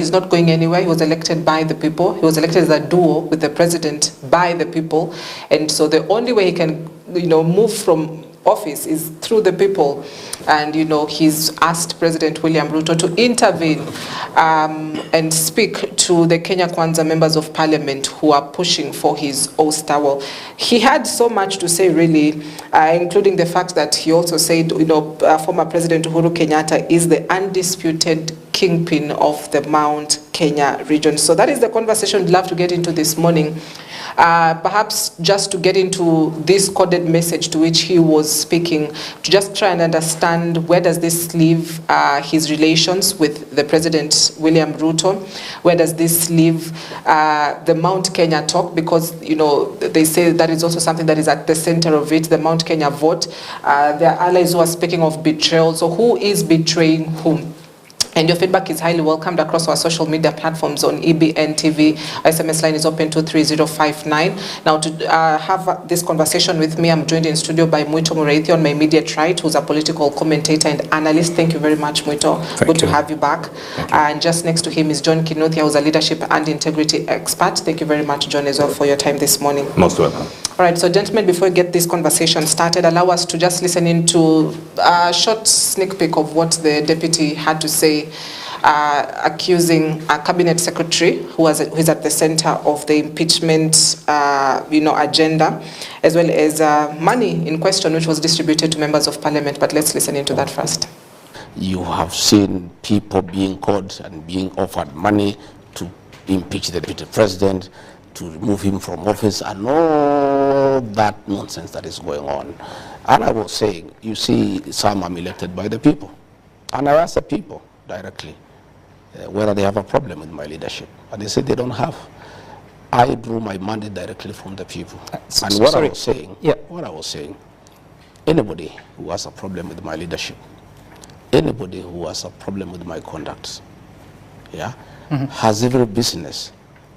he's not going anywhere. He was elected by the people. He was elected as a duo with the president by the people. And so the only way he can, move from office is through the people. And, he's asked President William Ruto to intervene and speak to the Kenya Kwanza members of parliament who are pushing for his ouster. Well, he had so much to say, really, including the fact that he also said, former President Uhuru Kenyatta is the undisputed kingpin of the Mount Kenya region. So that is the conversation we'd love to get into this morning. Perhaps just to get into this coded message to which he was speaking, to just try and understand where does this leave his relations with the President William Ruto, where does this leave the Mount Kenya talk, because they say that is also something that is at the center of it, the Mount Kenya vote. There are allies who are speaking of betrayal, so who is betraying whom? And your feedback is highly welcomed across our social media platforms on EBN TV. Our SMS line is open 23059. Now, to have this conversation with me, I'm joined in studio by Muito Mureithi on my immediate right, who's a political commentator and analyst. Thank you very much, Muito. Good to have you back. And just next to him is John Kinuthia, who's a leadership and integrity expert. Thank you very much, John, as well, for your time this morning. Most welcome. All right, so gentlemen, before we get this conversation started, allow us to just listen into a short sneak peek of what the deputy had to say, accusing a cabinet secretary who is at the center of the impeachment, agenda, as well as money in question which was distributed to members of parliament. But let's listen into that first. You have seen people being called and being offered money to impeach the deputy president, to remove him from office, and all that nonsense that is going on. And I was saying, you see, some are elected by the people. And I asked the people directly whether they have a problem with my leadership. And they said they don't have. I drew my mandate directly from the people. And what I was saying, anybody who has a problem with my leadership, anybody who has a problem with my conduct, has every business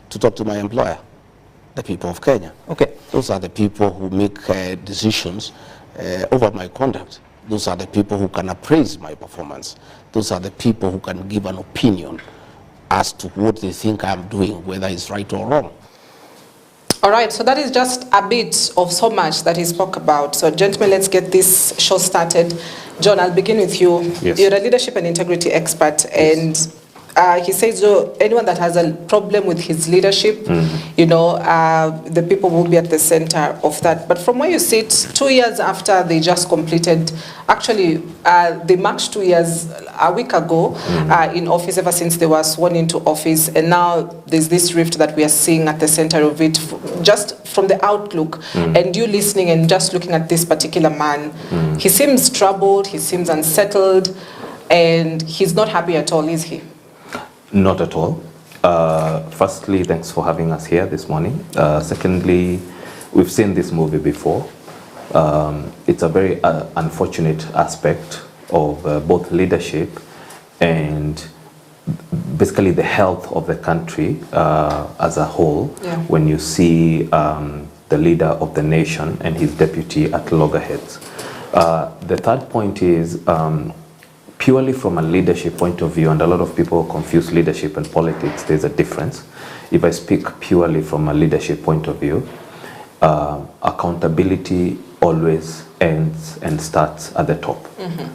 to talk to my employer, the people of Kenya. Okay. Those are the people who make decisions over my conduct. Those are the people who can appraise my performance. Those are the people who can give an opinion as to what they think I'm doing, whether it's right or wrong. All right, so that is just a bit of so much that he spoke about. So, gentlemen, let's get this show started. John, I'll begin with you. Yes. You're a leadership and integrity expert, and he says anyone that has a problem with his leadership, the people will be at the center of that. But from where you sit, 2 years after they just completed, actually, they marked 2 years a week ago in office, ever since they were sworn into office. And now there's this rift that we are seeing at the center of it, just from the outlook. And you listening and just looking at this particular man, he seems troubled, he seems unsettled, and he's not happy at all, is he? Not at all. Firstly, thanks for having us here this morning. Secondly, we've seen this movie before. It's a very unfortunate aspect of both leadership and basically the health of the country as a whole, when you see the leader of the nation and his deputy at loggerheads. The third point is purely from a leadership point of view, and a lot of people confuse leadership and politics. There's a difference. If I speak purely from a leadership point of view, accountability always ends and starts at the top.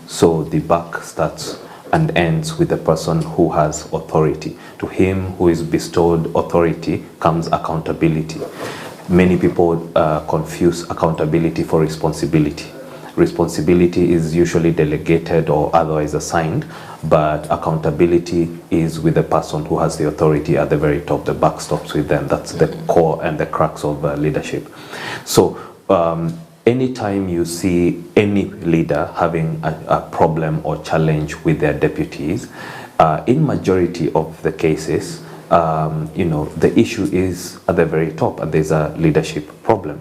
So the buck starts and ends with the person who has authority. To him who is bestowed authority comes accountability. Many people confuse accountability for responsibility. Responsibility is usually delegated or otherwise assigned, but accountability is with the person who has the authority at the very top. The buck stops with them. That's the core and the crux of leadership. So anytime you see any leader having a problem or challenge with their deputies, in majority of the cases, the issue is at the very top, and there's a leadership problem.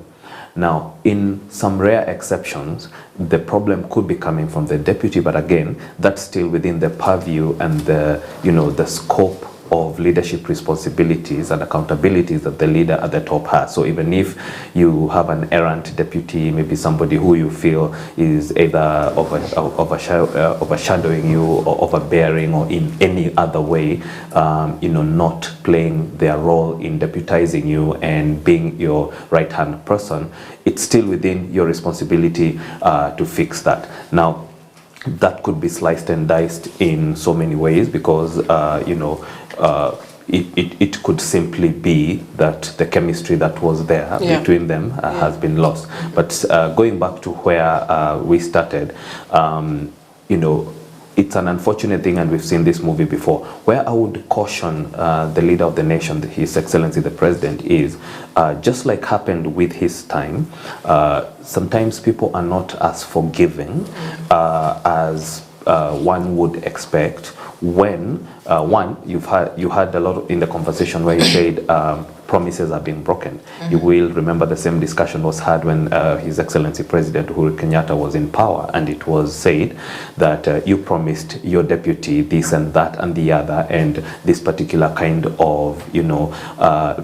Now, in some rare exceptions, the problem could be coming from the deputy, but again, that's still within the purview and the scope of leadership responsibilities and accountabilities that the leader at the top has. So even if you have an errant deputy, maybe somebody who you feel is either overshadowing you or overbearing or in any other way, not playing their role in deputizing you and being your right-hand person, it's still within your responsibility to fix that. Now, that could be sliced and diced in so many ways because, it could simply be that the chemistry that was there between them has been lost. But going back to where we started, it's an unfortunate thing, and we've seen this movie before. Where I would caution the leader of the nation, His Excellency the President, is just like happened with his time, sometimes people are not as forgiving as one would expect when, you had a lot in the conversation where you said promises are being broken. You will remember the same discussion was had when His Excellency President Uhuru Kenyatta was in power, and it was said that you promised your deputy this and that and the other, and this particular kind of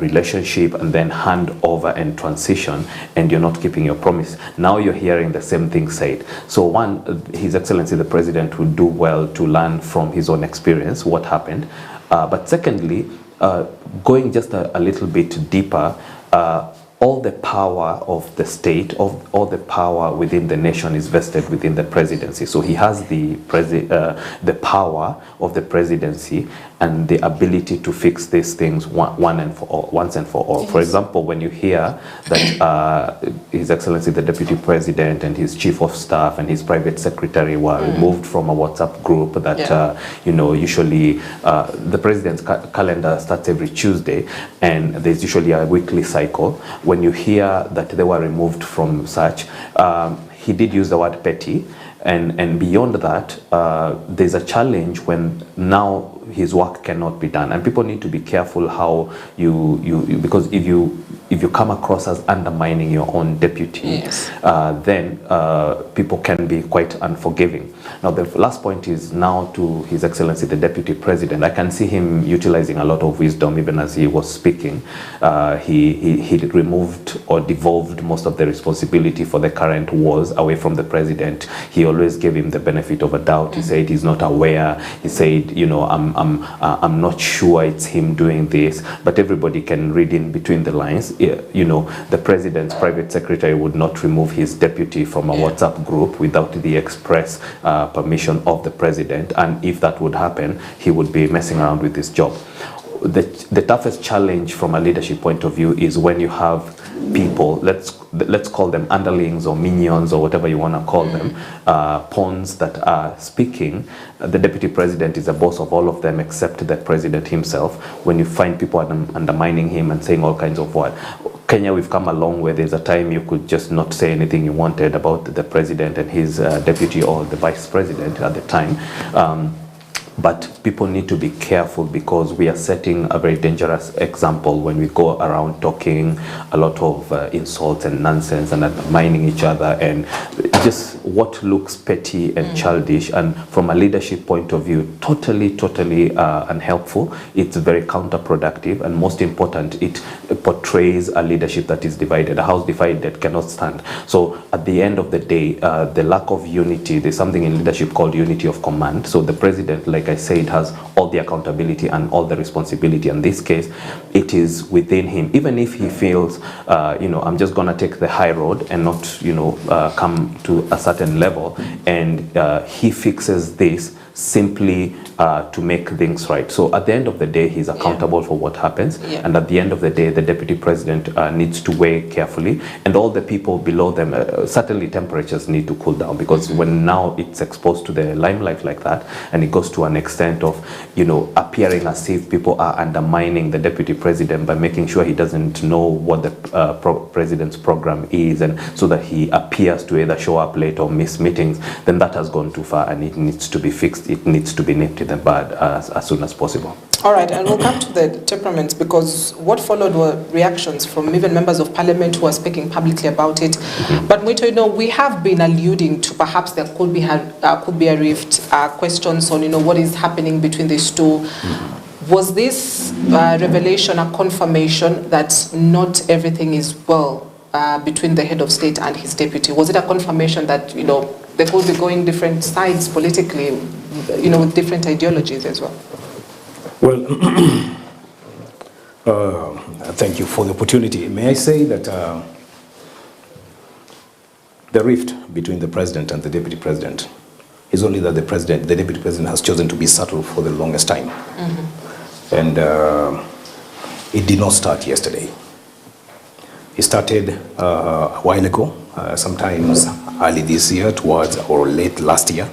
relationship, and then hand over and transition, and you're not keeping your promise. Now you're hearing the same thing said. So one, His Excellency the President would do well to learn from his own experience what happened, but secondly, going just a little bit deeper, all the power of the state, all the power within the nation is vested within the presidency. So he has the power of the presidency and the ability to fix these things once and for all. Yes. For example, when you hear that His Excellency the Deputy President and his Chief of Staff and his private secretary were removed from a WhatsApp group that usually the president's calendar starts every Tuesday, and there's usually a weekly cycle. When you hear that they were removed from such, he did use the word petty, and beyond that, there's a challenge when now his work cannot be done, and people need to be careful how you because if you come across as undermining your own deputy, then people can be quite unforgiving. Now, the last point is now to His Excellency the Deputy President. I can see him utilizing a lot of wisdom even as he was speaking. He removed or devolved most of the responsibility for the current wars away from the president. He always gave him the benefit of a doubt. He said he's not aware. He said, I'm not sure it's him doing this, but everybody can read in between the lines. The president's private secretary would not remove his deputy from a WhatsApp group without the express permission of the president, and if that would happen, he would be messing around with his job. The toughest challenge from a leadership point of view is when you have people, let's call them underlings or minions or whatever you want to call them, pawns that are speaking. The deputy president is the boss of all of them except the president himself. When you find people undermining him and saying all kinds of words, Kenya, we've come a long way. There's a time you could just not say anything you wanted about the president and his deputy or the vice president at the time. But people need to be careful because we are setting a very dangerous example when we go around talking a lot of insults and nonsense and undermining each other and just what looks petty and childish, and from a leadership point of view, totally unhelpful. It's very counterproductive, and most important, it portrays a leadership that is divided, a house divided cannot stand. So at the end of the day, the lack of unity, there's something in leadership called unity of command. So the president, like I said, has all the accountability and all the responsibility. In this case, it is within him. Even if he feels, I'm just going to take the high road and not, come to a certain level, and he fixes this simply to make things right. So at the end of the day, he's accountable for what happens. And at the end of the day, the deputy president needs to weigh carefully, and all the people below them, certainly temperatures need to cool down, because when now it's exposed to the limelight like that, and it goes to an extent of, appearing as if people are undermining the deputy president by making sure he doesn't know what the president's program is, and so that he appears to either show up late or miss meetings, then that has gone too far and it needs to be fixed. It needs to be nipped in the bud as soon as possible. All right, and we'll come to the temperaments, because what followed were reactions from even members of parliament who are speaking publicly about it. But Mwito, we have been alluding to perhaps there could be a rift, questions on, what is happening between these two. Was this revelation a confirmation that not everything is well between the head of state and his deputy? Was it a confirmation that, you know, they could be going different sides politically, you know, with different ideologies as well? Well, thank you for the opportunity. May I say that the rift between the president and the deputy president is only that the deputy president has chosen to be subtle for the longest time. And it did not start yesterday. It started a while ago, sometimes early this year towards, or late last year,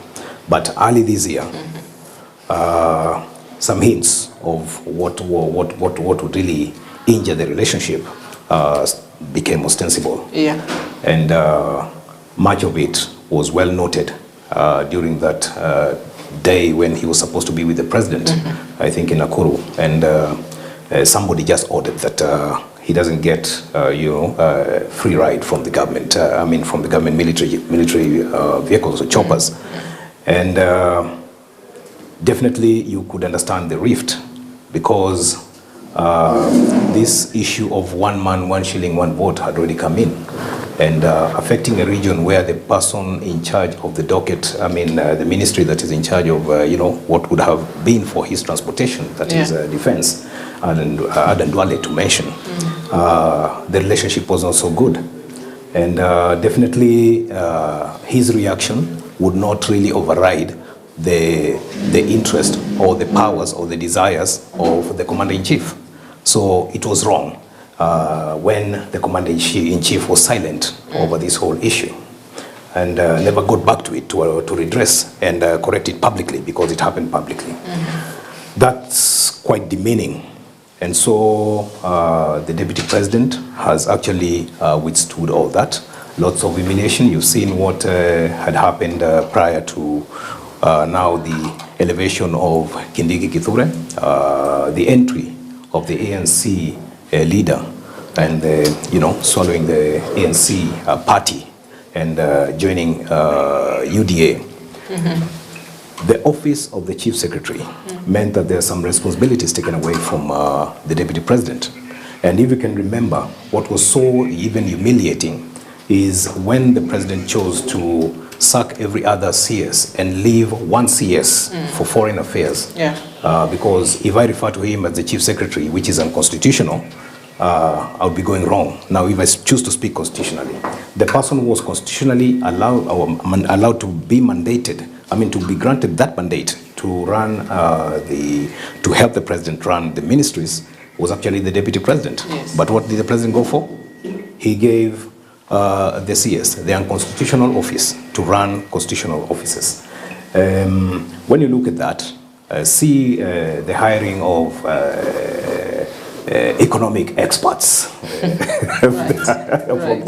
but early this year, some hints of what would really injure the relationship became ostensible. Yeah. And much of it was well noted during that day when he was supposed to be with the president, I think in Nakuru, and somebody just ordered that he doesn't get, free ride from the government. I mean, from the government military vehicles or choppers, and definitely you could understand the rift, because this issue of 1 man, 1 shilling, 1 vote had already come in, and affecting a region where the person in charge of the docket, I mean, the ministry that is in charge of, what would have been for his transportation, that is defense, and Adan Duale to mention, the relationship was not so good. And definitely his reaction would not really override the interest or the powers or the desires of the commander-in-chief. So it was wrong when the commander-in-chief was silent over this whole issue, and never got back to it to redress and correct it publicly, because it happened publicly. That's quite demeaning. And so the deputy president has actually withstood all that. Lots of humiliation. You've seen what had happened prior to now the elevation of Kindiki Kithure, the entry of the ANC leader, and swallowing the ANC party and joining UDA. The office of the chief secretary meant that there are some responsibilities taken away from the deputy president. And if you can remember, what was so even humiliating is when the president chose to sack every other CS and leave 1 CS for foreign affairs. Yeah. Because if I refer to him as the chief secretary, which is unconstitutional, I would be going wrong. Now, if I choose to speak constitutionally, the person was constitutionally allowed to be mandated, to be granted that mandate to run to help the president run the ministries, was actually the deputy president. Yes. But what did the president go for? He gave the CS, the unconstitutional office, to run constitutional offices. When you look at that, see the hiring of economic experts from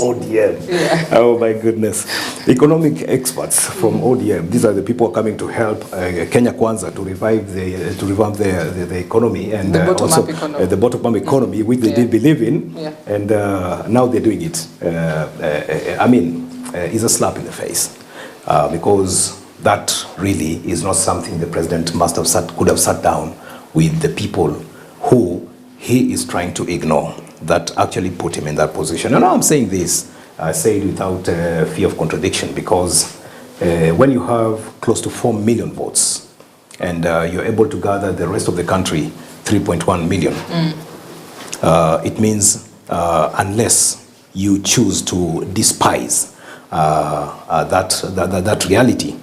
ODM. Yeah. Oh my goodness. Economic experts from ODM. These are the people coming to help Kenya Kwanza to revamp the economy, and the bottom-up economy, which they did believe in, and now they're doing it. It's a slap in the face, because that really is not something the president could have sat down with the people who he is trying to ignore, that actually put him in that position. And now I'm saying this, I say it without fear of contradiction, because when you have close to 4 million votes and you're able to gather the rest of the country 3.1 million, it means unless you choose to despise that reality,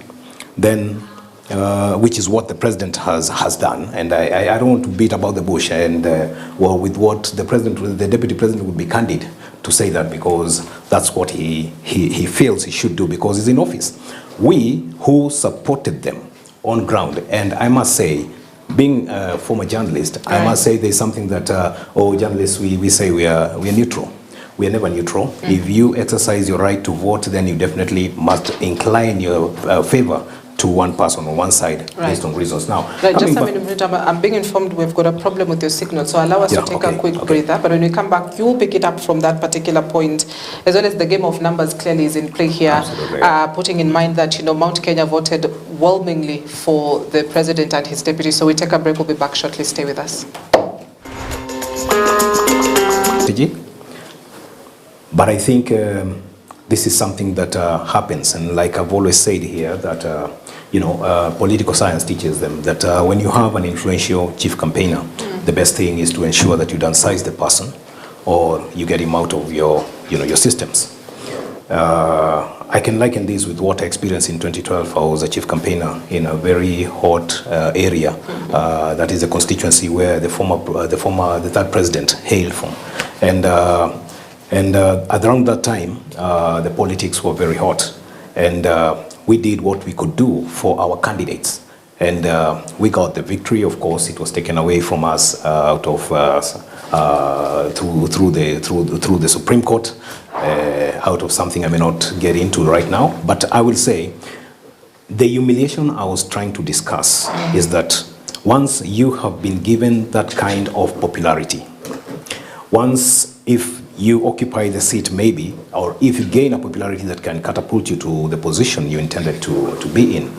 then which is what the president has done, and I don't want to beat about the bush, and with what the deputy president would be candid to say that, because that's what he feels he should do, because he's in office. We who supported them on ground, and I must say, being a former journalist, I must say there's something that journalists we say we are neutral. We are never neutral. If you exercise your right to vote, then you definitely must incline your favor to one person on one side, based on reasons. Now, just a minute, I'm being informed we've got a problem with your signal, so allow us to take a quick breather. But when we come back, you'll pick it up from that particular point, as well as the game of numbers clearly is in play here, putting in mind that Mount Kenya voted overwhelmingly for the president and his deputy. So we take a break. We'll be back shortly. Stay with us. But I think this is something that happens, and like I've always said here, that political science teaches them that when you have an influential chief campaigner, the best thing is to ensure that you downsize the person, or you get him out of your systems. I can liken this with what I experienced in 2012. I was a chief campaigner in a very hot area. That is a constituency where the third president hailed from, and around that time, the politics were very hot, and we did what we could do for our candidates, and we got the victory. Of course, it was taken away from us through the Supreme Court, out of something I may not get into right now. But I will say, the humiliation I was trying to discuss is that once you have been given that kind of popularity, once if you occupy the seat maybe, or if you gain a popularity that can catapult you to the position you intended to be in,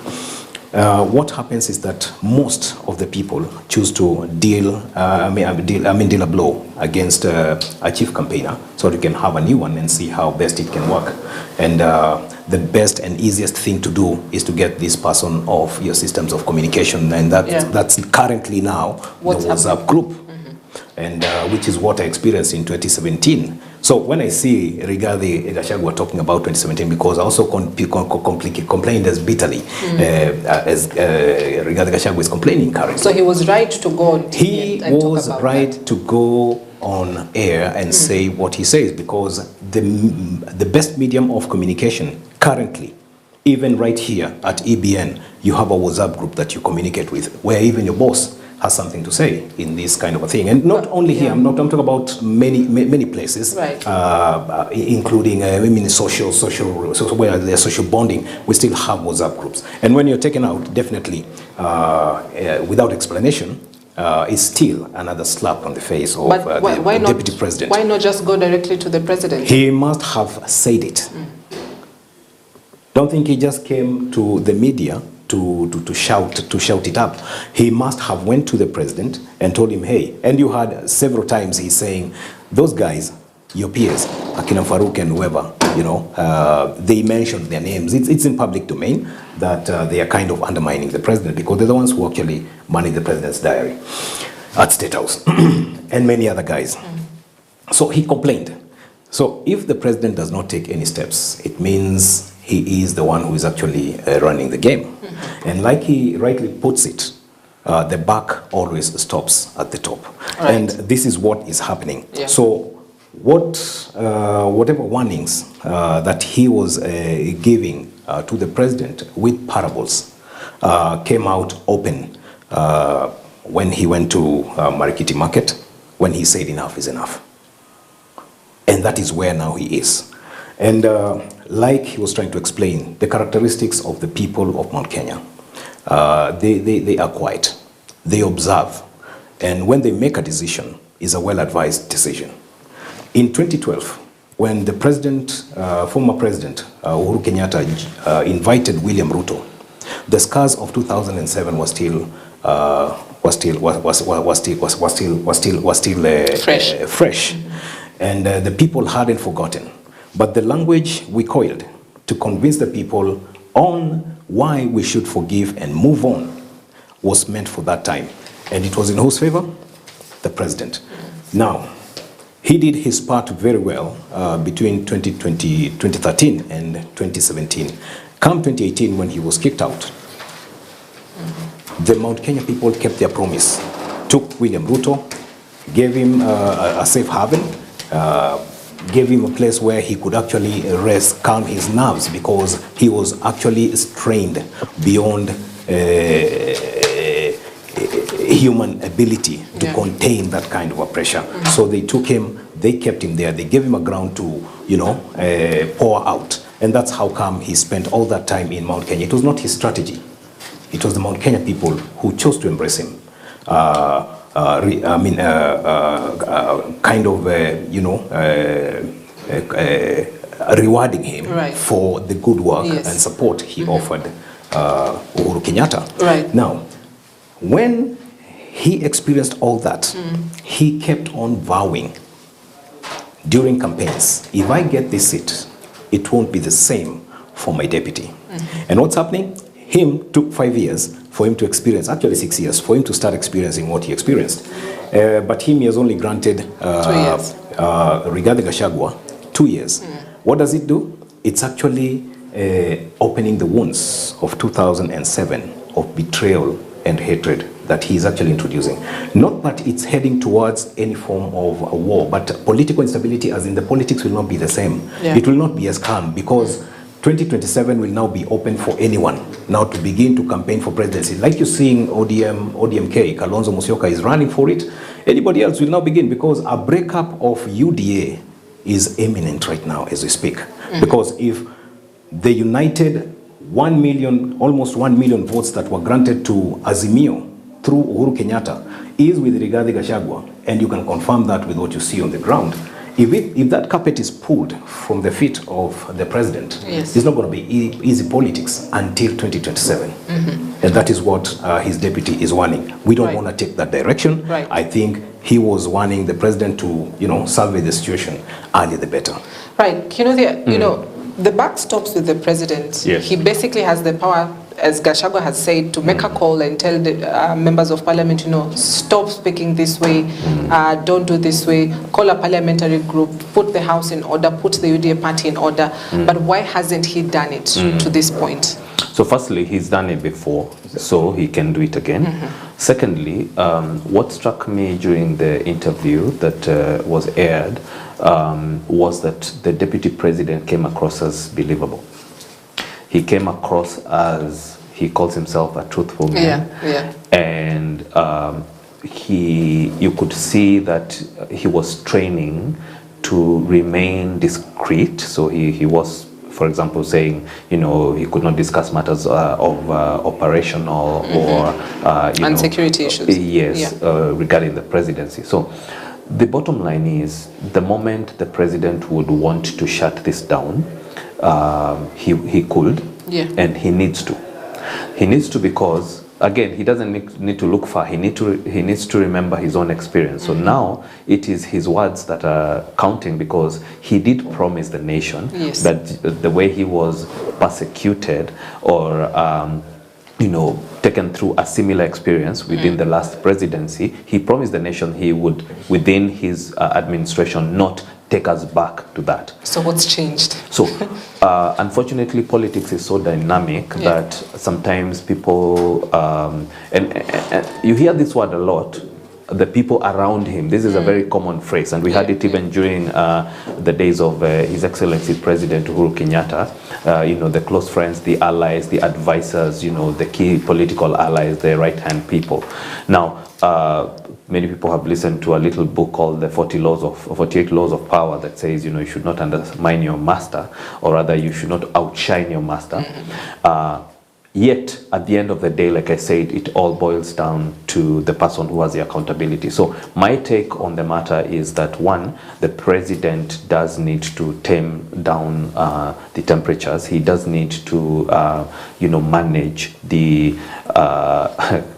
what happens is that most of the people choose to deal a blow against a chief campaigner, so you can have a new one and see how best it can work. And the best and easiest thing to do is to get this person off your systems of communication, and that's currently now the WhatsApp group. And which is what I experienced in 2017. So when I see Rigathi Gachagua talking about 2017, because I also complained as bitterly as Rigathi Gachagua is complaining currently. So he was right to go on TV He was right to go on air and say what he says, because the best medium of communication currently, even right here at EBN, you have a WhatsApp group that you communicate with, where even your boss has something to say in this kind of a thing. And not only here, I'm talking about many places, right. Including social where there's social bonding, we still have WhatsApp groups. And when you're taken out, definitely without explanation, is still another slap on the face of the deputy president. Why not just go directly to the president? He must have said it. Don't think he just came to the media to shout it up. He must have went to the president and told him, hey, and you heard several times he's saying, those guys, your peers, Akina Farouk and whoever, they mentioned their names. It's in public domain that they are kind of undermining the president, because they're the ones who actually manage the president's diary at State House and many other guys. So he complained. So if the president does not take any steps, it means he is the one who is actually running the game. And like he rightly puts it, the buck always stops at the top. Right. And this is what is happening. Yeah. So whatever warnings that he was giving to the president with parables came out open when he went to Marikiti Market, when he said enough is enough. And that is where now he is. And like he was trying to explain, the characteristics of the people of Mount Kenya, they are quiet, they observe, and when they make a decision, is a well-advised decision. In 2012, when the president, former president Uhuru Kenyatta invited William Ruto, the scars of 2007 was still fresh, and the people hadn't forgotten. But the language we coiled to convince the people on why we should forgive and move on was meant for that time. And it was in whose favor? The president. Now, he did his part very well between 2013 and 2017. Come 2018, when he was kicked out, the Mount Kenya people kept their promise, took William Ruto, gave him a safe haven, gave him a place where he could actually rest, calm his nerves, because he was actually strained beyond human ability to contain that kind of a pressure. So they took him, they kept him there, they gave him a ground to, pour out. And that's how come he spent all that time in Mount Kenya. It was not his strategy. It was the Mount Kenya people who chose to embrace him. Rewarding him for the good work and support he offered Uhuru Kenyatta. Right. Now, when he experienced all that, he kept on vowing during campaigns, if I get this seat, it won't be the same for my deputy. And what's happening? Him took 5 years for him to experience, actually 6 years, for him to start experiencing what he experienced. But him, he has only granted 2 years. Rigathi Gachagua 2 years. What does it do? It's actually opening the wounds of 2007 of betrayal and hatred that he's actually introducing. Not that it's heading towards any form of a war, but political instability, as in the politics will not be the same. Yeah. It will not be as calm, because 2027 will now be open for anyone now to begin to campaign for presidency. Like you're seeing ODMK, Kalonzo Musyoka is running for it. Anybody else will now begin, because a breakup of UDA is imminent right now as we speak. Because if the united 1 million, almost 1 million votes that were granted to Azimio through Uhuru Kenyatta is with Rigathi Gachagua, and you can confirm that with what you see on the ground. If that carpet is pulled from the feet of the president, Yes. it's not going to be easy politics until 2027. And that is what his deputy is warning. We don't Right. want to take that direction. Right. I think he was warning the president to, salvage the situation, earlier the better. Right. The buck stops with the president. Yes. He basically has the power, as Gachagua has said, to make a call and tell the members of parliament, stop speaking this way, don't do this way, call a parliamentary group, put the house in order, put the UDA party in order. But why hasn't he done it to this point? So firstly, he's done it before, so he can do it again. Secondly, what struck me during the interview that was aired was that the deputy president came across as believable. He came across as, he calls himself a truthful man. Yeah. And you could see that he was training to remain discreet. So he was, for example, saying, he could not discuss matters of operational or, And security issues. Yes, regarding the presidency. So the bottom line is, the moment the president would want to shut this down, he could, and he needs to. He needs to, because again, he doesn't need to look far. He needs to remember his own experience. So now it is his words that are counting, because he did promise the nation that the way he was persecuted or taken through a similar experience within the last presidency, he promised the nation he would, within his administration, not take us back to that. So what's changed? So unfortunately, politics is so dynamic that sometimes people, and you hear this word a lot, the people around him. This is a very common phrase, and we had it even during the days of His Excellency President Uhuru Kenyatta. The close friends, the allies, the advisors, the key political allies, the right-hand people. Now, many people have listened to a little book called the 48 Laws of Power that says, you should not undermine your master, or rather you should not outshine your master. Yet, at the end of the day, like I said, it all boils down to the person who has the accountability. So my take on the matter is that, one, the president does need to tame down the temperatures. He does need to, manage the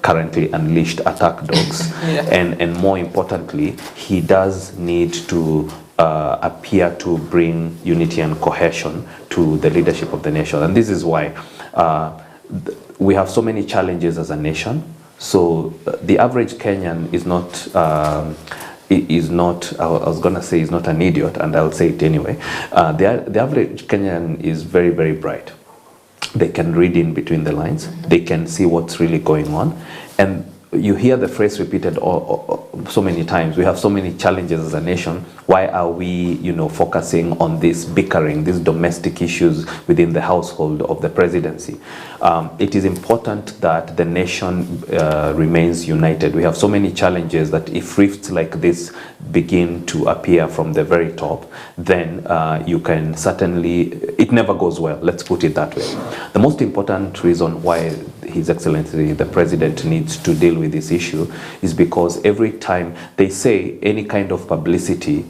currently unleashed attack dogs. And more importantly, he does need to appear to bring unity and cohesion to the leadership of the nation. And this is why we have so many challenges as a nation. So the average Kenyan is not, I was going to say is not an idiot, and I'll say it anyway. The average Kenyan is very, very bright. They can read in between the lines. They can see what's really going on. And you hear the phrase repeated so many times. We have so many challenges as a nation. Why are we, focusing on this bickering, these domestic issues within the household of the presidency? It is important that the nation remains united. We have so many challenges that if rifts like this begin to appear from the very top, then you can certainly, it never goes well. Let's put it that way. The most important reason why His Excellency the President needs to deal with this issue is because every time they say any kind of publicity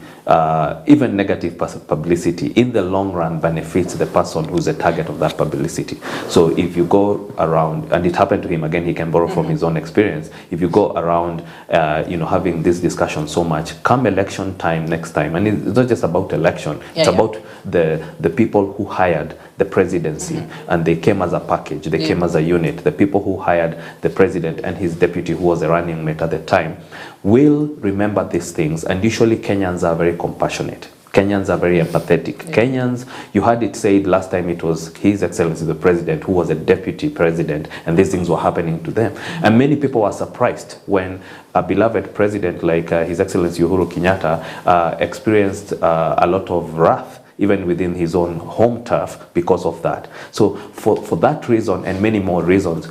even negative publicity in the long run benefits the person who's a target of that publicity. So if you go around, and it happened to him, again, he can borrow from his own experience. If you go around, having this discussion so much, come election time next time, and it's not just about election, it's about the people who hired the presidency, and they came as a package, they came as a unit. The people who hired the president and his deputy, who was a running mate at the time, will remember these things. And usually Kenyans are very compassionate. Kenyans are very empathetic. Kenyans, you heard it said last time, it was His Excellency the President who was a deputy president, and these things were happening to them. And many people were surprised when a beloved president like His Excellency Uhuru Kenyatta experienced a lot of wrath even within his own home turf because of that. So for that reason and many more reasons,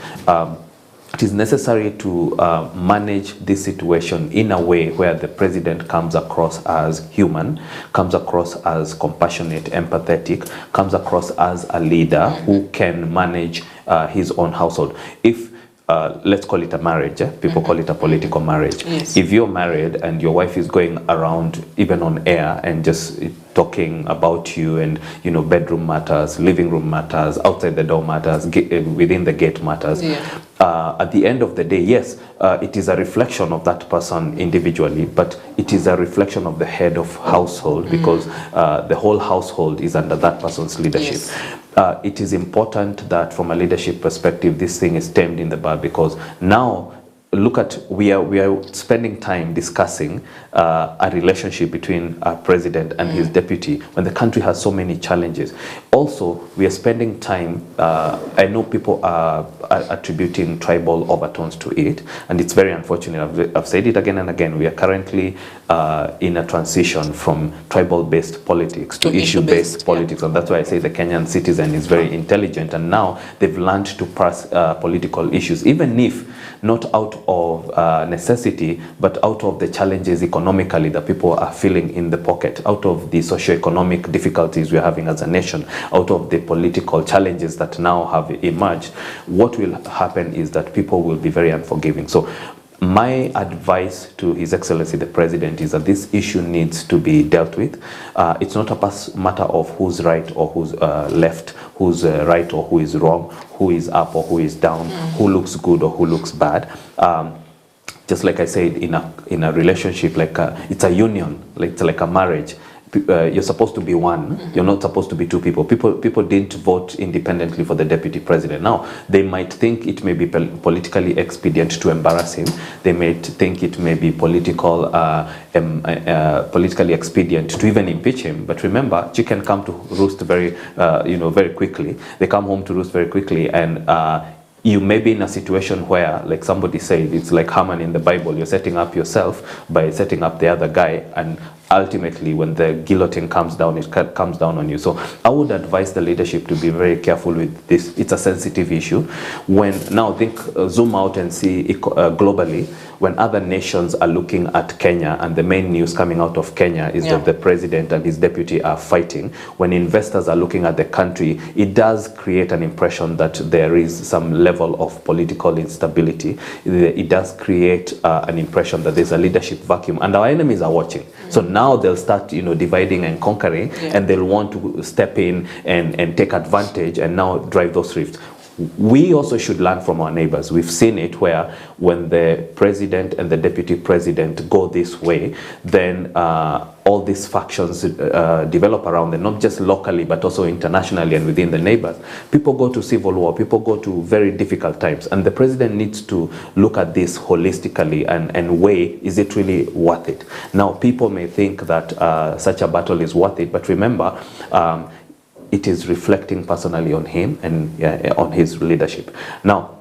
it is necessary to manage this situation in a way where the president comes across as human, comes across as compassionate, empathetic, comes across as a leader who can manage his own household. If let's call it a marriage. People call it a political marriage. Yes. If you're married and your wife is going around even on air and just talking about you, and bedroom matters, living room matters, outside the door matters, within the gate matters, at the end of the day, yes, it is a reflection of that person individually, but it is a reflection of the head of household, because the whole household is under that person's leadership. Yes. It is important that from a leadership perspective, this thing is tamed in the bud, because now look at, we are spending time discussing a relationship between our president and his deputy when the country has so many challenges. Also, we are spending time, I know people are attributing tribal overtones to it, and it's very unfortunate. I've said it again and again. We are currently in a transition from tribal-based politics to issue-based politics, and that's why I say the Kenyan citizen is very intelligent, and now they've learned to pass political issues, even if not out of necessity, but out of the challenges economically that people are feeling in the pocket, out of the socio-economic difficulties we're having as a nation, out of the political challenges that now have emerged. What will happen is that people will be very unforgiving. So my advice to His Excellency the President is that this issue needs to be dealt with. It's not a matter of who's right or who's left, who's right or who is wrong, who is up or who is down, who looks good or who looks bad. Just like I said, in a relationship, like it's a union, it's like a marriage. You're supposed to be one. You're not supposed to be two people. People didn't vote independentally for the deputy president. Now, they might think it may be politically expedient to embarrass him. They might think it may be politically expedient to even impeach him. But remember, chicken come to roost very quickly. They come home to roost very quickly, and you may be in a situation where, like somebody said, it's like Haman in the Bible. You're setting up yourself by setting up the other guy, and ultimately when the guillotine comes down, it comes down on you. So I would advise the leadership to be very careful with this. It's a sensitive issue. Now zoom out and see globally, when other nations are looking at Kenya, and the main news coming out of Kenya is that the president and his deputy are fighting. When investors are looking at the country, it does create an impression that there is some level of political instability. It does create an impression that there's a leadership vacuum, and our enemies are watching. So now they'll start, dividing and conquering, and they'll want to step in and take advantage and now drive those rifts. We also should learn from our neighbors. We've seen it where when the president and the deputy president go this way, then all these factions develop around them, not just locally, but also internationally and within the neighbors. People go to civil war, people go to very difficult times, and the president needs to look at this holistically and weigh, is it really worth it? Now, people may think that such a battle is worth it, but remember, it is reflecting personally on him and on his leadership. Now,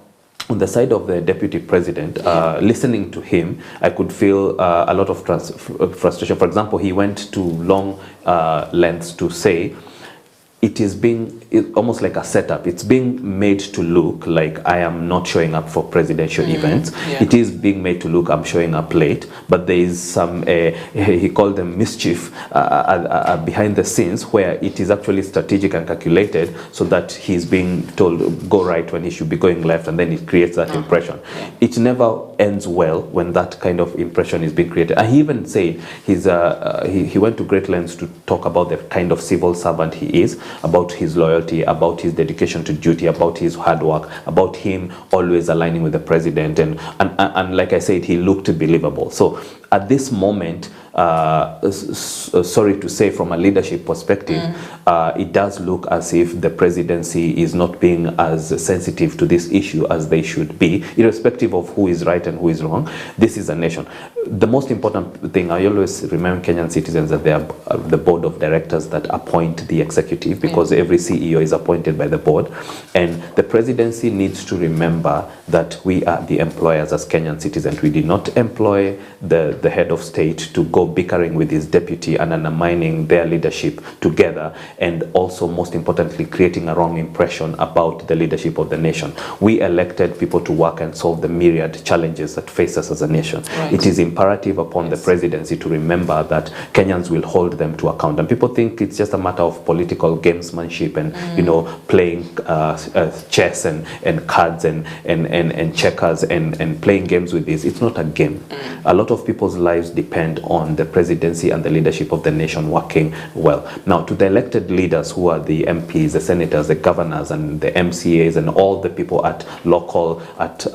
on the side of the deputy president, listening to him, I could feel a lot of frustration. For example, he went to long lengths to say it is almost like a setup. It's being made to look like I am not showing up for presidential events. Yeah. It is being made to look I'm showing up late, but there is some, he called them mischief behind the scenes, where it is actually strategic and calculated so that he's being told go right when he should be going left, and then it creates that impression. Yeah. It never ends well when that kind of impression is being created. And he even said he went to great lengths to talk about the kind of civil servant he is, about his loyalty, about his dedication to duty, about his hard work, about him always aligning with the president, and like I said, he looked believable. So at this moment, sorry to say, from a leadership perspective, it does look as if the presidency is not being as sensitive to this issue as they should be, irrespective of who is right and who is wrong. This is a nation. The most important thing, I always remind Kenyan citizens that they are the board of directors that appoint the executive, because every CEO is appointed by the board. And the presidency needs to remember that we are the employers as Kenyan citizens. We did not employ the head of state to go bickering with his deputy and undermining their leadership together, and also, most importantly, creating a wrong impression about the leadership of the nation. We elected people to work and solve the myriad challenges that face us as a nation. Right. It is imperative upon the presidency to remember that Kenyans will hold them to account. And people think it's just a matter of political gamesmanship and playing chess and cards and checkers and playing games with this. It's not a game. A lot of people's lives depend on the presidency and the leadership of the nation working well. Now, to the elected leaders who are the MPs, the senators, the governors, and the MCAs, and all the people at local, at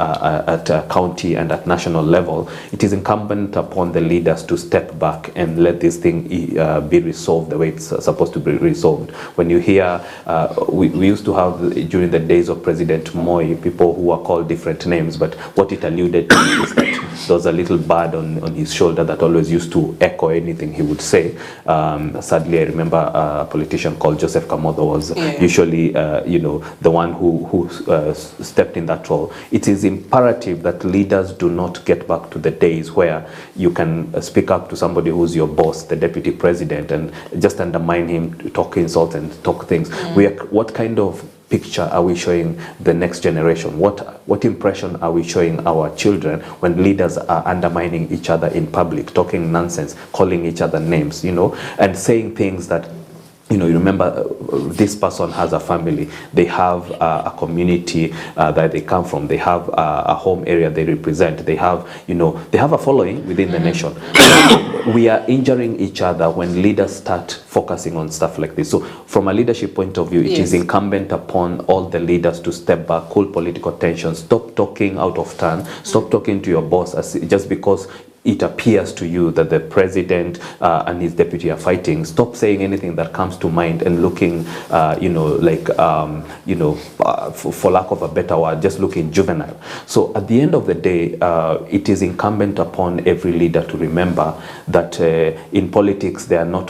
county, and at national level, it is incumbent upon the leaders to step back and let this thing be resolved the way it's supposed to be resolved. When you hear, we used to have, during the days of President Moi, people who are called different names, but what it alluded to is that there was a little bird on his shoulder that always used to echo anything he would say. Sadly, I remember a politician called Joseph Kamotho was usually, the one who stepped in that role. It is imperative that leaders do not get back to the days where you can speak up to somebody who's your boss, the deputy president, and just undermine him, talk insults and talk things. What kind of picture are we showing the next generation? What impression are we showing our children when leaders are undermining each other in public, talking nonsense, calling each other names, and saying things that, you remember, this person has a family, they have a community that they come from, they have a home area they represent, they have a following within the nation. We are injuring each other when leaders start focusing on stuff like this. So from a leadership point of view, it is incumbent upon all the leaders to step back, cool political tension, stop talking out of turn, stop talking to your boss just because it appears to you that the president and his deputy are fighting. Stop saying anything that comes to mind and looking, for lack of a better word, just looking juvenile. So at the end of the day, it is incumbent upon every leader to remember that in politics there are no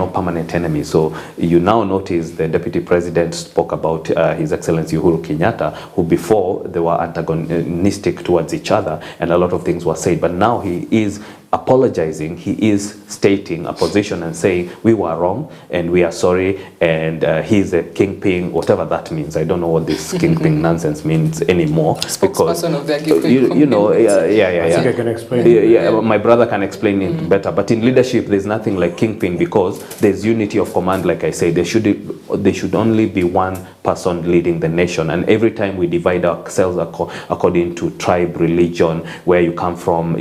permanent enemies. So you now notice the deputy president spoke about His Excellency Uhuru Kenyatta, who before they were antagonistic towards each other, and a lot of things were said, but now he is apologizing, he is stating a position and saying we were wrong and we are sorry, and he's a kingpin, whatever that means. I don't know what this kingpin nonsense means anymore. Spokesperson of their kingpin. I think I can explain. My brother can explain it better. But in leadership, there's nothing like kingpin, because there's unity of command. Like I say, there should only be one person leading the nation, and every time we divide ourselves according to tribe, religion, where you come from,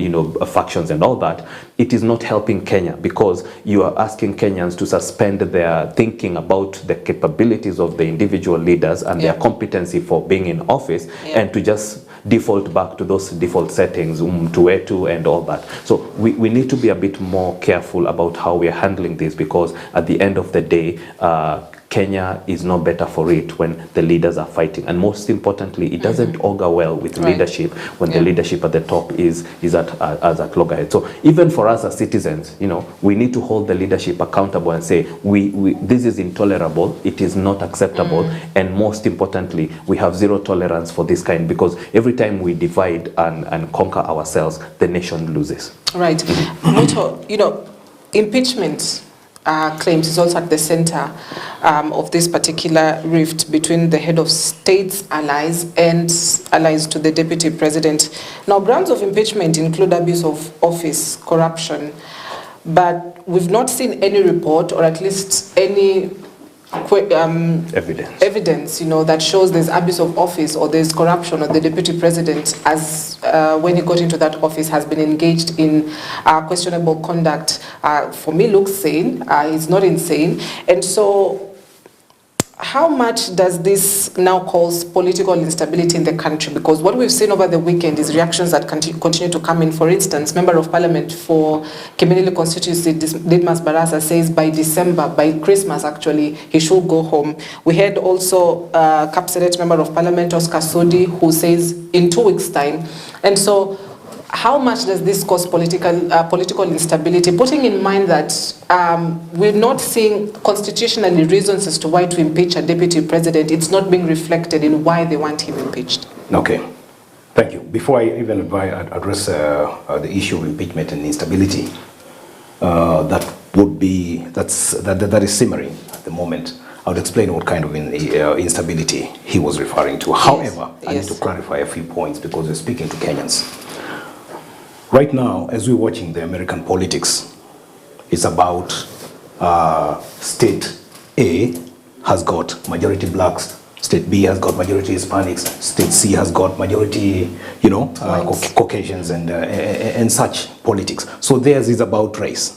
factions and all that, it is not helping Kenya, because you are asking Kenyans to suspend their thinking about the capabilities of the individual leaders and their competency for being in office, and to just default back to those default settings, to and all that. So we need to be a bit more careful about how we are handling this, because at the end of the day, Kenya is no better for it when the leaders are fighting. And most importantly, it doesn't augur well with leadership when the leadership at the top is at loggerheads. So even for us as citizens, we need to hold the leadership accountable and say, this is intolerable, it is not acceptable, and most importantly, we have zero tolerance for this kind, because every time we divide and conquer ourselves, the nation loses. Right. Muto, impeachment claims. He's also at the center of this particular rift between the head of state's allies and allies to the deputy president. Now, grounds of impeachment include abuse of office, corruption, but we've not seen any report, or at least any evidence, that shows there's abuse of office or there's corruption, or the deputy president, as when he got into that office, has been engaged in questionable conduct. For me, looks sane. He's not insane. And so how much does this now cause political instability in the country? Because what we've seen over the weekend is reactions that continue to come in. For instance, Member of Parliament for Kimilili constituency, Didmas Barasa, says by December, by Christmas actually, he should go home. We had also Kapseret Member of Parliament, Oscar Sudi, who says in 2 weeks' time. And so how much does this cause political instability, putting in mind that we're not seeing constitutionally reasons as to why to impeach a deputy president? It's not being reflected in why they want him impeached. Okay, thank you. Before I even address the issue of impeachment and instability, that is simmering at the moment, I would explain what kind of instability he was referring to. However, I need to clarify a few points because we're speaking to Kenyans. Right now, as we're watching the American politics, it's about state A has got majority blacks, state B has got majority Hispanics, state C has got majority, Caucasians and such politics. So theirs is about race.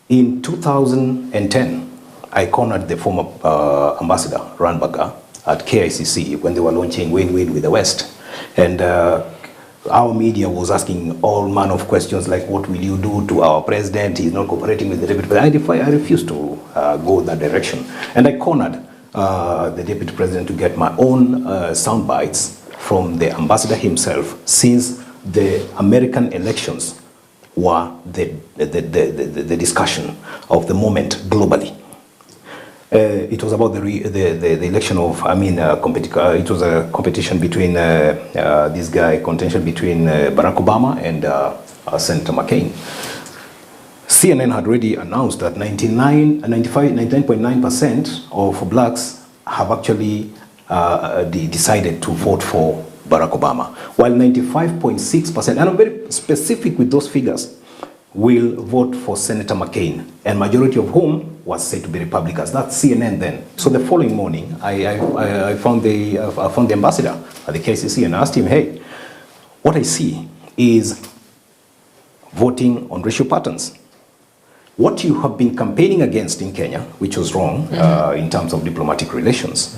In 2010, I cornered the former ambassador, Ranbaga, at KICC when they were launching Win-Win with the West. And our media was asking all manner of questions like, what will you do to our president? He's not cooperating with the deputy president. I refused to go that direction. And I cornered the deputy president to get my own sound bites from the ambassador himself, since the American elections were the discussion of the moment globally. It was about the election of, it was a competition between contention between Barack Obama and Senator McCain. CNN had already announced that 99.9% of blacks have actually decided to vote for Barack Obama, while 95.6%, and I'm very specific with those figures, will vote for Senator McCain, and majority of whom was said to be Republicans. That's CNN then. So the following morning, I found the ambassador at the KCC and asked him, hey, what I see is voting on racial patterns. What you have been campaigning against in Kenya, which was wrong in terms of diplomatic relations,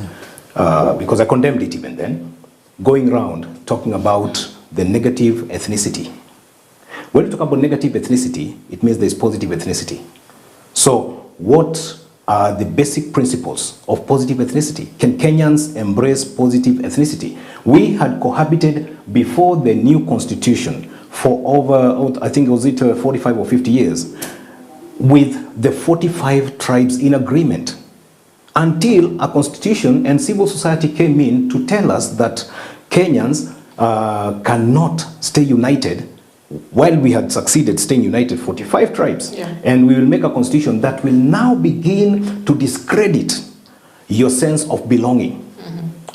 because I condemned it even then, going around talking about the negative ethnicity. When you talk about negative ethnicity, it means there's positive ethnicity. So what are the basic principles of positive ethnicity? Can Kenyans embrace positive ethnicity? We had cohabited before the new constitution for over, I think it was 45 or 50 years, with the 45 tribes in agreement, until a constitution and civil society came in to tell us that Kenyans cannot stay united, while we had succeeded staying united, 45 tribes, and we will make a constitution that will now begin to discredit your sense of belonging.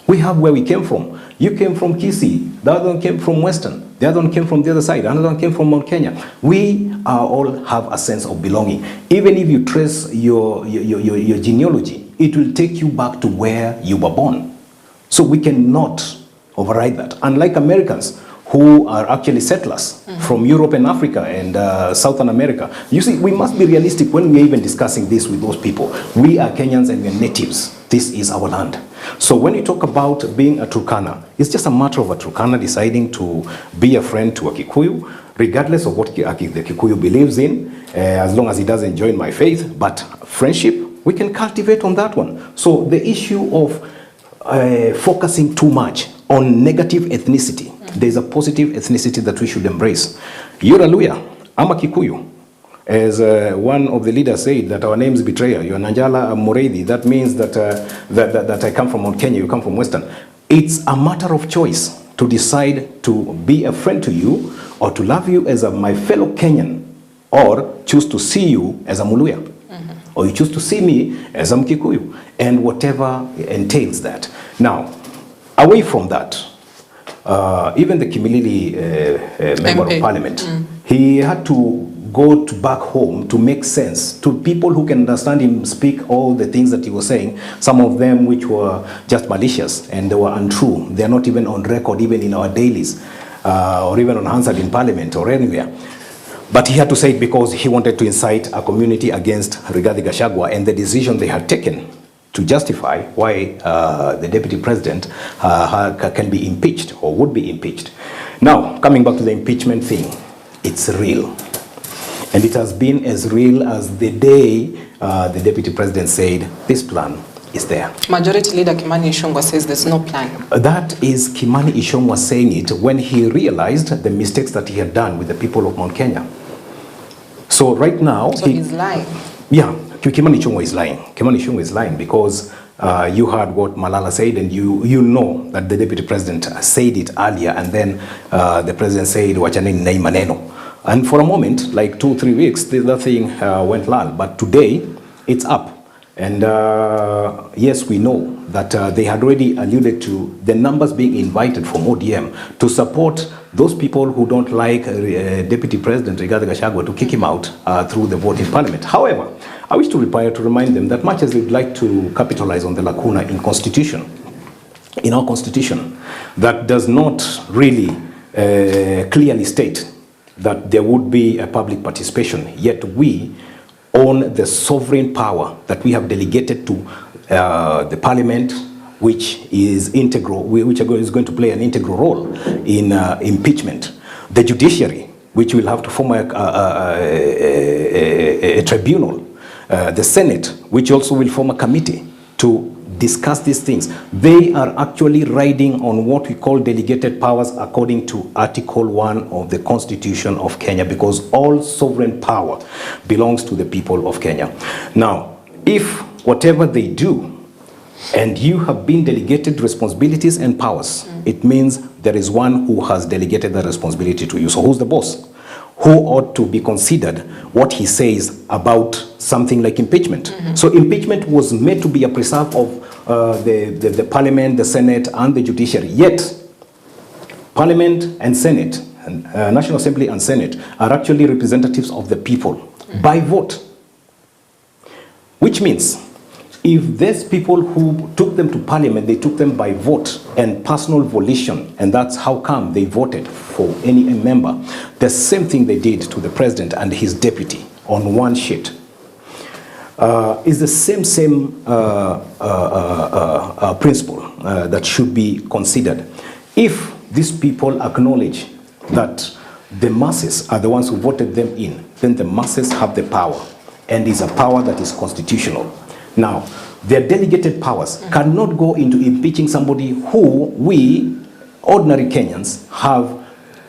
We have where we came from. You came from Kisii, the other one came from Western, the other one came from the other side, another one came from Mount Kenya. We all have a sense of belonging. Even if you trace your genealogy, it will take you back to where you were born. So we cannot override that. Unlike Americans, who are actually settlers from Europe and Africa and Southern America. You see, we must be realistic when we're even discussing this with those people. We are Kenyans and we're natives. This is our land. So when you talk about being a Turkana, it's just a matter of a Turkana deciding to be a friend to a Kikuyu, regardless of what the Kikuyu believes in, as long as he doesn't join my faith. But friendship, we can cultivate on that one. So the issue of focusing too much on negative ethnicity, there's a positive ethnicity that we should embrace. You're a Luya, I'm a Kikuyu. As one of the leaders said, that our names betray her. You're Nanjala, I'm Moreidi. That means that, that I come from Mount Kenya, you come from Western. It's a matter of choice to decide to be a friend to you, or to love you as my fellow Kenyan, or choose to see you as a Muluya. or you choose to see me as a Mkikuyu, and whatever entails that. Now, away from that, even the Kimilili member MP. of parliament, he had to go back home to make sense to people who can understand him speak all the things that he was saying, some of them which were just malicious and they were untrue. They are not even on record, even in our dailies, or even unanswered in parliament or anywhere. But he had to say it because he wanted to incite a community against Rigathi Gachagua and the decision they had taken to justify why the deputy president can be impeached or would be impeached. Now, coming back to the impeachment thing, it's real. And it has been as real as the day the deputy president said, this plan is there. Majority Leader Kimani Ichung'wah says there's no plan. That is Kimani Ichung'wah saying it when he realized the mistakes that he had done with the people of Mount Kenya. So right now... So he's lying. Yeah, Kimani Ichung'wah is lying. Kimani Ichung'wah is lying because you heard what Malala said, and you know that the deputy president said it earlier, and then the president said, wachaneni na hii maneno. And for a moment, like 2-3 weeks, that thing went lull. But today, it's up. And yes, we know that they had already alluded to the numbers being invited from ODM to support those people who don't like Deputy President Rigathi Gachagua, to kick him out through the vote in Parliament. However, I wish to remind them that much as they'd like to capitalize on the lacuna in our constitution, that does not really clearly state that there would be a public participation, yet we own the sovereign power that we have delegated to the parliament, which is integral, which is going to play an integral role in impeachment. The judiciary, which will have to form a tribunal. The Senate, which also will form a committee to discuss these things. They are actually riding on what we call delegated powers according to Article 1 of the Constitution of Kenya, because all sovereign power belongs to the people of Kenya. Now, if whatever they do, and you have been delegated responsibilities and powers, it means there is one who has delegated the responsibility to you. So who's the boss? Who ought to be considered what he says about something like impeachment? So impeachment was made to be a preserve of the parliament, the Senate, and the judiciary. Yet, parliament and Senate, National Assembly and Senate, are actually representatives of the people by vote. Which means, if there's people who took them to parliament, they took them by vote and personal volition, and that's how come they voted for any member. The same thing they did to the president and his deputy on one sheet. Is the same principle that should be considered. If these people acknowledge that the masses are the ones who voted them in, then the masses have the power, and is a power that is constitutional. Now, their delegated powers cannot go into impeaching somebody who we, ordinary Kenyans, have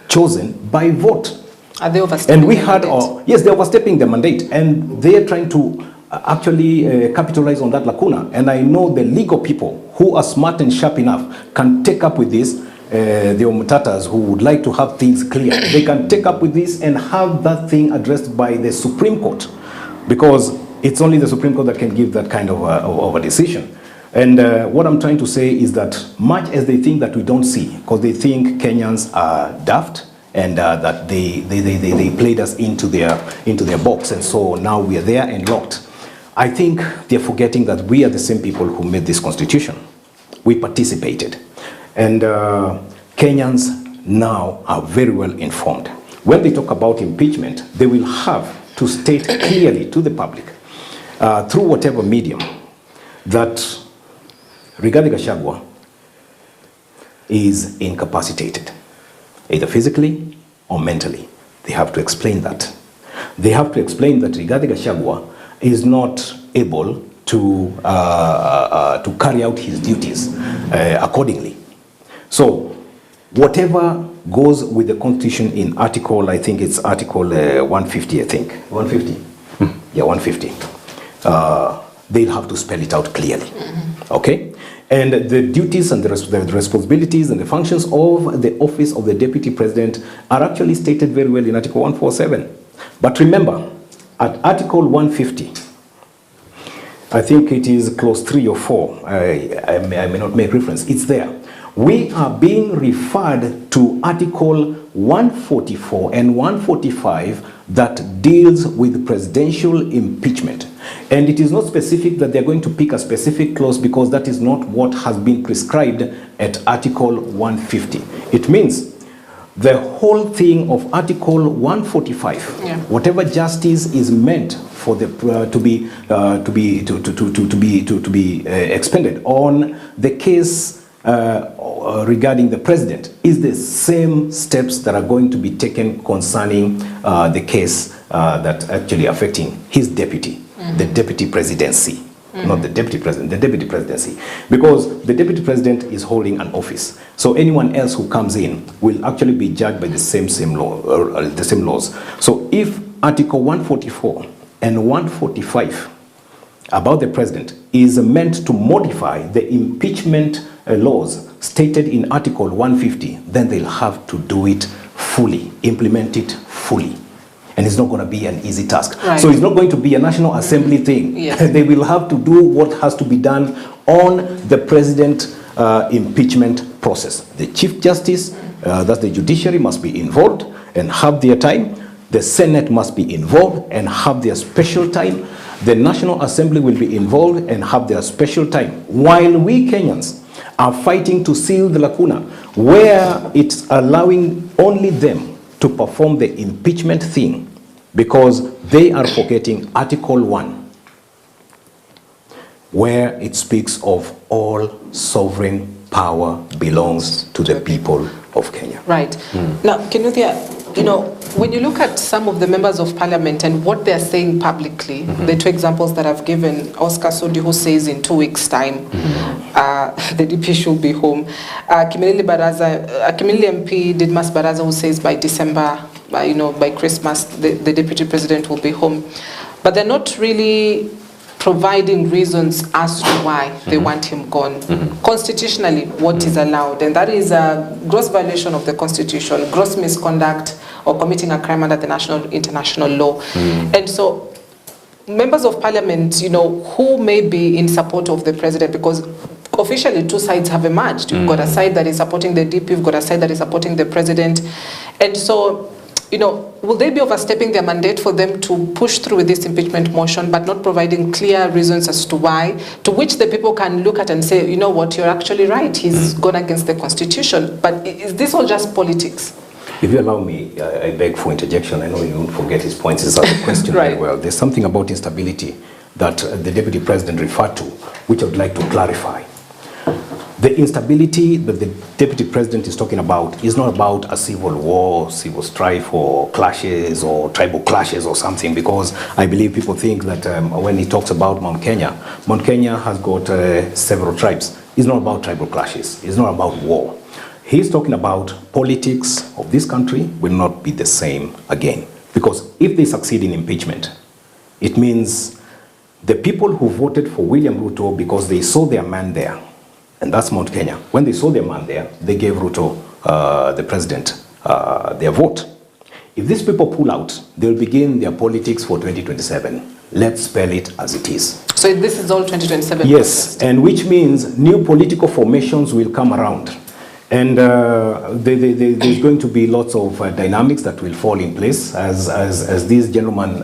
chosen by vote. Are they overstepping? And we had, yes, they're overstepping the mandate, and they're trying to actually capitalize on that lacuna. And I know the legal people who are smart and sharp enough can take up with this. The Omutatas who would like to have things clear, they can take up with this and have that thing addressed by the Supreme Court, because it's only the Supreme Court that can give that kind of a decision. And what I'm trying to say is that much as they think that we don't see, because they think Kenyans are daft, and that they played us into their box, and so now we are there and locked. I think they're forgetting that we are the same people who made this constitution. We participated. And Kenyans now are very well informed. When they talk about impeachment, they will have to state clearly to the public, through whatever medium, that Rigathi Gachagua is incapacitated, either physically or mentally. They have to explain that. They have to explain that Rigathi Gachagua is not able to carry out his duties accordingly. So, whatever goes with the Constitution in Article, I think it's Article 150, I think. 150? Yeah, 150. They'll have to spell it out clearly. Okay? And the duties and the responsibilities and the functions of the office of the Deputy President are actually stated very well in Article 147. But remember, at Article 150, I think it is clause 3 or 4. I may not make reference. It's there. We are being referred to Article 144 and 145 that deals with presidential impeachment. And it is not specific that they're going to pick a specific clause, because that is not what has been prescribed at Article 150. It means the whole thing of Article 145, whatever justice is meant for the to be expended on the case regarding the president, is the same steps that are going to be taken concerning the case that actually affecting his deputy, the deputy presidency. Not the deputy president, the deputy presidency. Because the deputy president is holding an office. So anyone else who comes in will actually be judged by the same laws. So if Article 144 and 145 about the president is meant to modify the impeachment laws stated in Article 150, then they'll have to do it fully, implement it fully. And it's not going to be an easy task. Right. So it's not going to be a National Assembly thing. Yes. They will have to do what has to be done on the president impeachment process. The Chief Justice, that's the judiciary, must be involved and have their time. The Senate must be involved and have their special time. The National Assembly will be involved and have their special time. While we Kenyans are fighting to seal the lacuna, where it's allowing only them to perform the impeachment thing, because they are forgetting Article 1, where it speaks of all sovereign power belongs to the people of Kenya. Right. Now, Kinuthia, you know, when you look at some of the members of parliament and what they're saying publicly, the two examples that I've given, Oscar Sudi, who says in 2 weeks' time, the DP should be home. Kimilili MP Didmas Baraza, who says by December, by Christmas, the deputy president will be home. But they're not really providing reasons as to why they want him gone. Constitutionally, what is allowed, and that is a gross violation of the Constitution, gross misconduct, or committing a crime under the national international law. And so members of parliament, who may be in support of the president, because officially two sides have emerged. You've got a side that is supporting the DP, you've got a side that is supporting the president. And so, will they be overstepping their mandate for them to push through with this impeachment motion, but not providing clear reasons as to why, to which the people can look at and say, you know what, you're actually right, he's gone against the Constitution. But is this all just politics? If you allow me, I beg for interjection. I know you won't forget his points. It's a question Right. very well. There's something about instability that the deputy president referred to, which I would like to clarify. The instability that the deputy president is talking about is not about a civil war, civil strife, or clashes, or tribal clashes, or something, because I believe people think that when he talks about Mount Kenya has got several tribes. It's not about tribal clashes. It's not about war. He's talking about politics of this country will not be the same again. Because if they succeed in impeachment, it means the people who voted for William Ruto because they saw their man there, and that's Mount Kenya. When they saw their man there, they gave Ruto, the president, their vote. If these people pull out, they'll begin their politics for 2027. Let's spell it as it is. So this is all 2027? Yes, and which means new political formations will come around. And there's going to be lots of dynamics that will fall in place as this gentleman,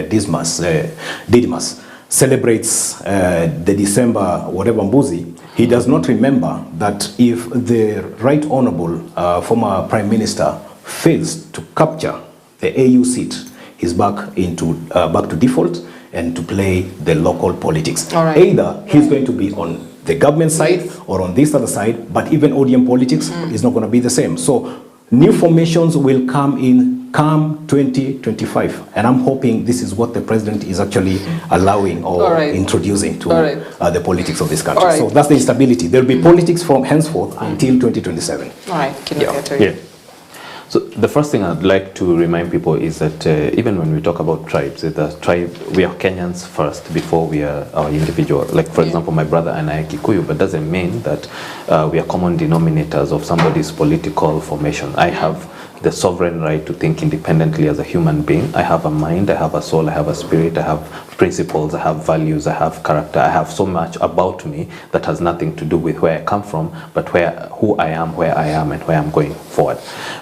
Didmas, celebrates the December whatever Mbuzi. He does not remember that if the Right Honorable former Prime Minister fails to capture the AU seat, he's back to default and to play the local politics. All right. Either he's going to be on the government side or on this other side, but even ODM politics is not going to be the same. So new formations will come 2025, and I'm hoping this is what the president is actually allowing or introducing to the politics of this country. So that's the instability. There will be politics from henceforth until 2027. All right. Yeah. So the first thing I'd like to remind people is that even when we talk about tribes, we are Kenyans first before we are our individual. Like for example, my brother and I are Kikuyu, but doesn't mean that we are common denominators of somebody's political formation. I have the sovereign right to think independently as a human being. I have a mind, I have a soul, I have a spirit, I have principles, I have values, I have character, I have so much about me that has nothing to do with where I come from, but who I am, where I am, and where I'm going forward.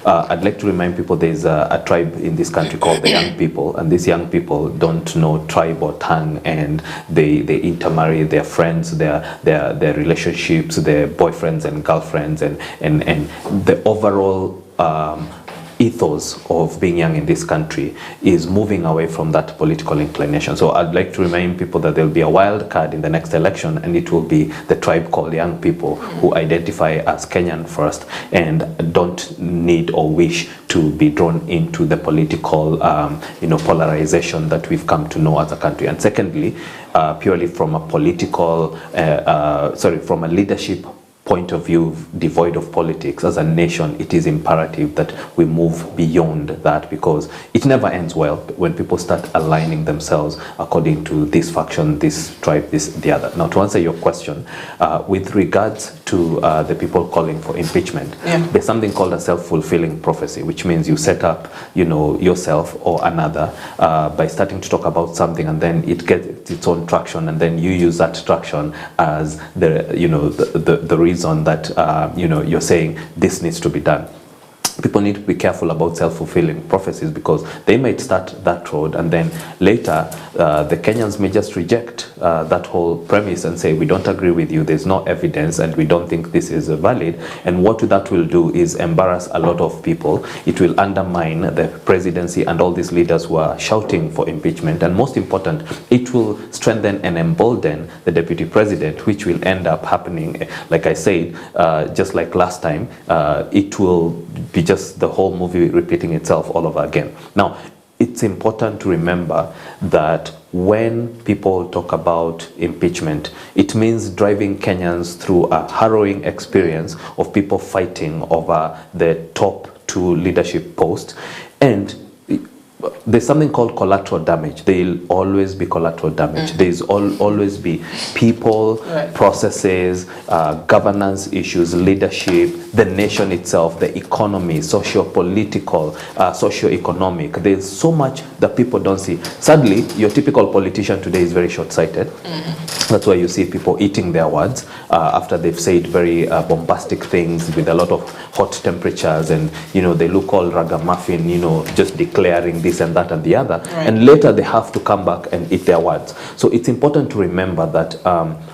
I'd like to remind people there's a tribe in this country called the young people, and these young people don't know tribe or tongue, and they intermarry their friends, their relationships, their boyfriends and girlfriends, and the overall ethos of being young in this country is moving away from that political inclination. So I'd like to remind people that there'll be a wild card in the next election, and it will be the tribe called young people who identify as Kenyan first and don't need or wish to be drawn into the political polarization that we've come to know as a country. And secondly, purely from a political, from a leadership point of view devoid of politics, as a nation, it is imperative that we move beyond that, because it never ends well when people start aligning themselves according to this faction, this tribe, this, the other. Now, to answer your question, with regards to the people calling for impeachment, there's something called a self-fulfilling prophecy, which means you set up, yourself or another by starting to talk about something, and then it gets its own traction, and then you use that traction as the reason that you're saying this needs to be done. People need to be careful about self-fulfilling prophecies, because they might start that road, and then later the Kenyans may just reject that whole premise and say, we don't agree with you, there's no evidence, and we don't think this is valid. And what that will do is embarrass a lot of people. It will undermine the presidency and all these leaders who are shouting for impeachment. And most important, it will strengthen and embolden the deputy president, which will end up happening, like I said, just like last time. It will be just the whole movie repeating itself all over again. Now, it's important to remember that when people talk about impeachment, it means driving Kenyans through a harrowing experience of people fighting over the top two leadership posts. And there's something called collateral damage. There'll always be collateral damage. There's always be people, processes, governance issues, leadership, the nation itself, the economy, socio-political, socio-economic. There's so much that people don't see. Sadly, your typical politician today is very short-sighted. That's why you see people eating their words after they've said very bombastic things with a lot of hot temperatures, and they look all ragamuffin, just declaring this and that and the other, and later they have to come back and eat their words. So it's important to remember that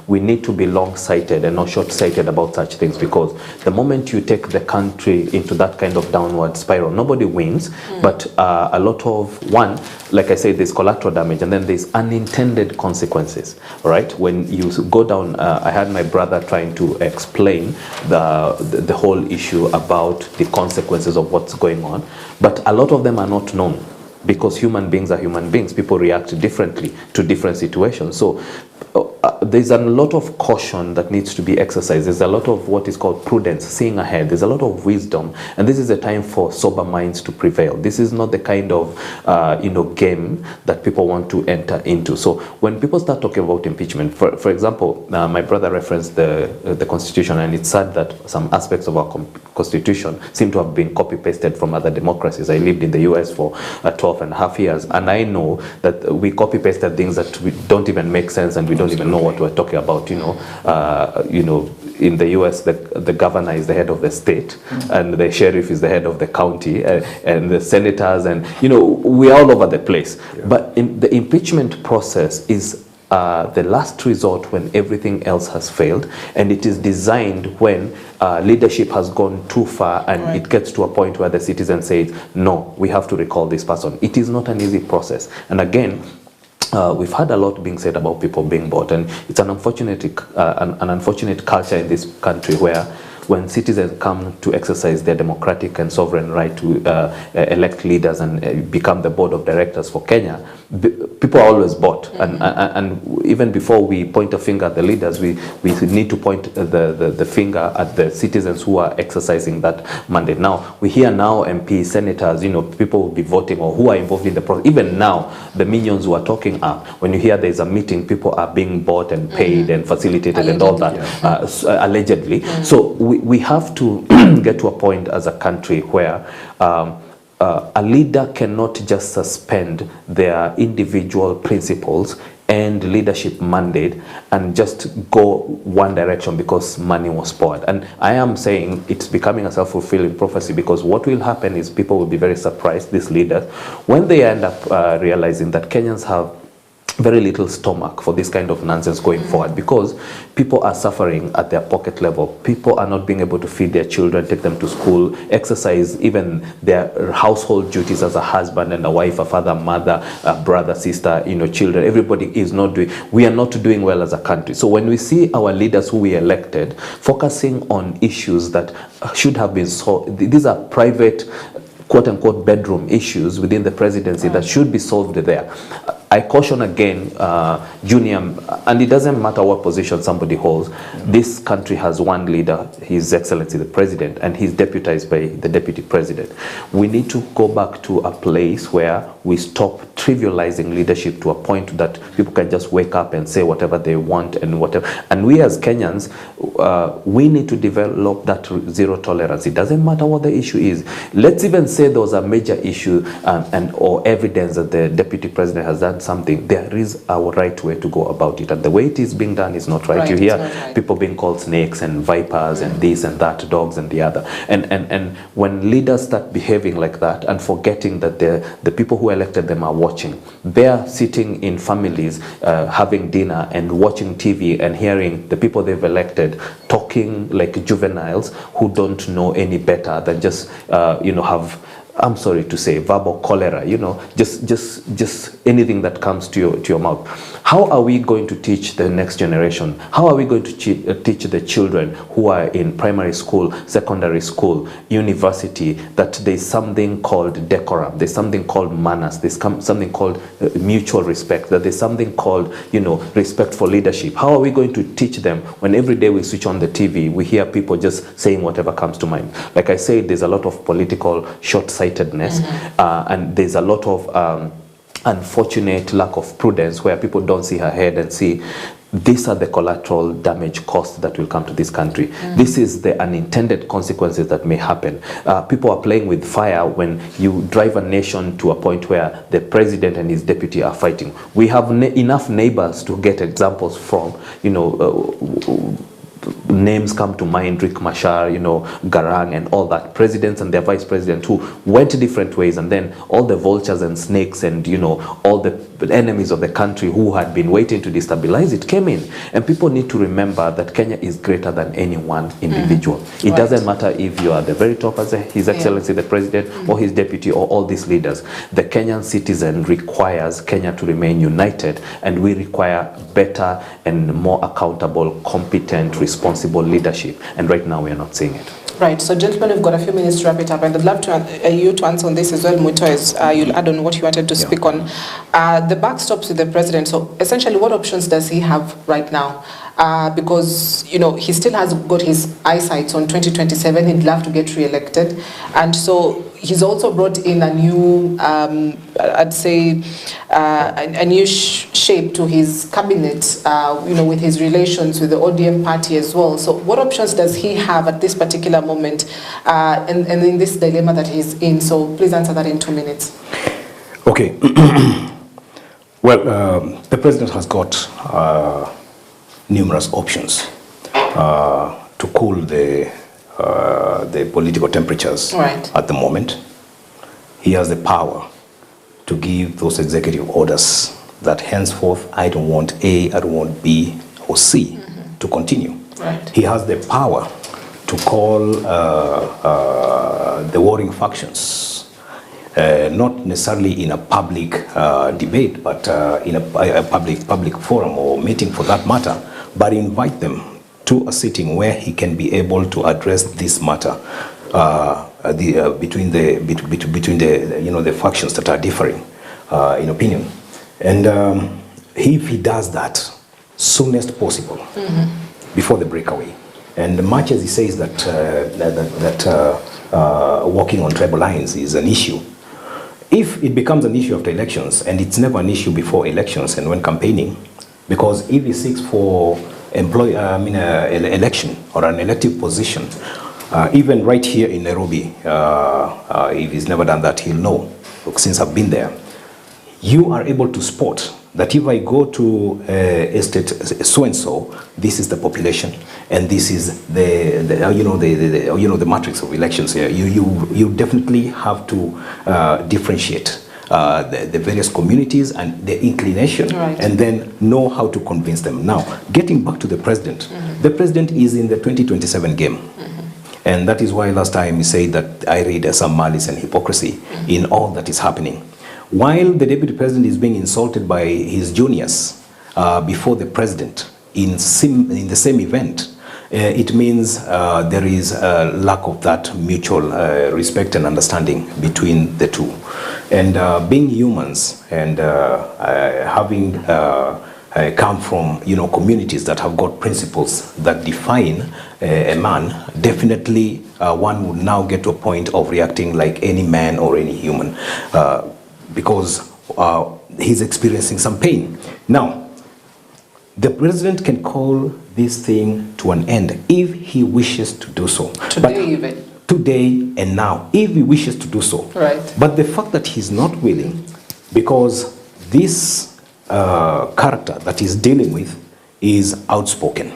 we need to be long-sighted and not short-sighted about such things, because the moment you take the country into that kind of downward spiral, nobody wins, but a lot of, one, like I said, there's collateral damage, and then there's unintended consequences, right? When you go down, I had my brother trying to explain the whole issue about the consequences of what's going on, but a lot of them are not known, because human beings are human beings. People react differently to different situations. So there's a lot of caution that needs to be exercised. There's a lot of what is called prudence, seeing ahead. There's a lot of wisdom, and this is a time for sober minds to prevail. This is not the kind of game that people want to enter into. So when people start talking about impeachment, for example, my brother referenced the Constitution, and it's sad that some aspects of our Constitution seem to have been copy-pasted from other democracies. I lived in the US for 12 and a half years, and I know that we copy-pasted things that don't even make sense, and we don't even know what we're talking about. In the US, the governor is the head of the state, and the sheriff is the head of the county, and the senators, and we're all over the place. But the impeachment process is the last resort when everything else has failed, and it is designed when leadership has gone too far, and it gets to a point where the citizen says, no, we have to recall this person. It is not an easy process. And again, we've had a lot being said about people being bought, and it's an unfortunate culture in this country where when citizens come to exercise their democratic and sovereign right to elect leaders and become the board of directors for Kenya, people are always bought, and even before we point a finger at the leaders, we need to point the finger at the citizens who are exercising that mandate. Now we hear now MPs, senators, people will be voting or who are involved in the process. Even now, the minions who are talking up, when you hear there's a meeting, people are being bought and paid and facilitated allegedly. And all that, allegedly. So we have to get to a point as a country where a leader cannot just suspend their individual principles and leadership mandate and just go one direction because money was poured. And I am saying it's becoming a self-fulfilling prophecy, because what will happen is people will be very surprised, these leaders, when they end up realizing that Kenyans have very little stomach for this kind of nonsense going forward, because people are suffering at their pocket level. People are not being able to feed their children, take them to school, exercise even their household duties as a husband and a wife, a father, mother, a brother, sister, children. Everybody is not doing, we are not doing well as a country. So when we see our leaders who we elected focusing on issues that should have been solved, these are private, quote-unquote, bedroom issues within the presidency that should be solved there. I caution again, Junior, and it doesn't matter what position somebody holds, this country has one leader, His Excellency the President, and he's deputized by the Deputy President. We need to go back to a place where we stop trivializing leadership to a point that people can just wake up and say whatever they want and whatever. And we as Kenyans, we need to develop that zero tolerance. It doesn't matter what the issue is. Let's even say there was a major issue or evidence that the Deputy President has done something. There is a right way to go about it, and the way it is being done is not right. You hear people being called snakes and vipers and this and that, dogs and the other. And when leaders start behaving like that and forgetting that the people who elected them are watching, they're sitting in families having dinner and watching TV and hearing the people they've elected talking like juveniles who don't know any better than just have, I'm sorry to say, verbal cholera, just anything that comes to your mouth. How are we going to teach the next generation? How are we going to teach the children who are in primary school, secondary school, university, that there's something called decorum, there's something called manners, there's something called mutual respect, that there's something called, respect for leadership? How are we going to teach them when every day we switch on the TV, we hear people just saying whatever comes to mind? Like I said, there's a lot of political short-sightedness, and there's a lot of unfortunate lack of prudence where people don't see ahead and see these are the collateral damage costs that will come to this country. This is the unintended consequences that may happen. People are playing with fire when you drive a nation to a point where the president and his deputy are fighting. We have enough neighbors to get examples from, names come to mind, Rick Machar, Garang and all that, presidents and their vice president who went different ways, and then all the vultures and snakes and all the enemies of the country who had been waiting to destabilize it came in. And people need to remember that Kenya is greater than any one individual. It doesn't matter if you are the very top as His Excellency the President or his deputy or all these leaders. The Kenyan citizen requires Kenya to remain united, and we require better and more accountable, competent, responsible leadership. And right now we are not seeing it. Right. So, gentlemen, we've got a few minutes to wrap it up, and I'd love to you to answer on this as well, Muito, as you'll add on what you wanted to speak on. The backstops with the president. So, essentially, what options does he have right now? Because, he still has got his eyesight on 2027. He'd love to get re-elected. And so he's also brought in a new, I'd say, a new shape to his cabinet, with his relations with the ODM party as well. So what options does he have at this particular moment and in this dilemma that he's in? So please answer that in 2 minutes. Okay. Well, the president has got numerous options to cool the political temperatures at the moment. He has the power to give those executive orders that henceforth I don't want A, I don't want B or C to continue. He has the power to call the warring factions, not necessarily in a public debate, but in a public forum or meeting for that matter, but invite them to a sitting where he can be able to address this matter between the factions that are differing in opinion. And if he does that, soonest possible, before the breakaway, and much as he says that, walking on tribal lines is an issue, if it becomes an issue after elections, and it's never an issue before elections and when campaigning, because if he seeks for election or an elective position, even right here in Nairobi, if he's never done that, he'll know, since I've been there. You are able to spot that if I go to estate so-and-so, this is the population, and this is the matrix of elections here. You definitely have to differentiate the various communities and the inclination, right, and then know how to convince them. Now, getting back to the president, the president is in the 2027 game. And that is why last time he said that I read some malice and hypocrisy in all that is happening. While the deputy president is being insulted by his juniors before the president in the same event, it means there is a lack of that mutual respect and understanding between the two. And being humans and having come from communities that have got principles that define a man, definitely one would now get to a point of reacting like any man or any human, because he's experiencing some pain. Now, the president can call this thing to an end if he wishes to do so. Today even. Today and now, if he wishes to do so. Right. But the fact that he's not willing, because this character that he's dealing with is outspoken.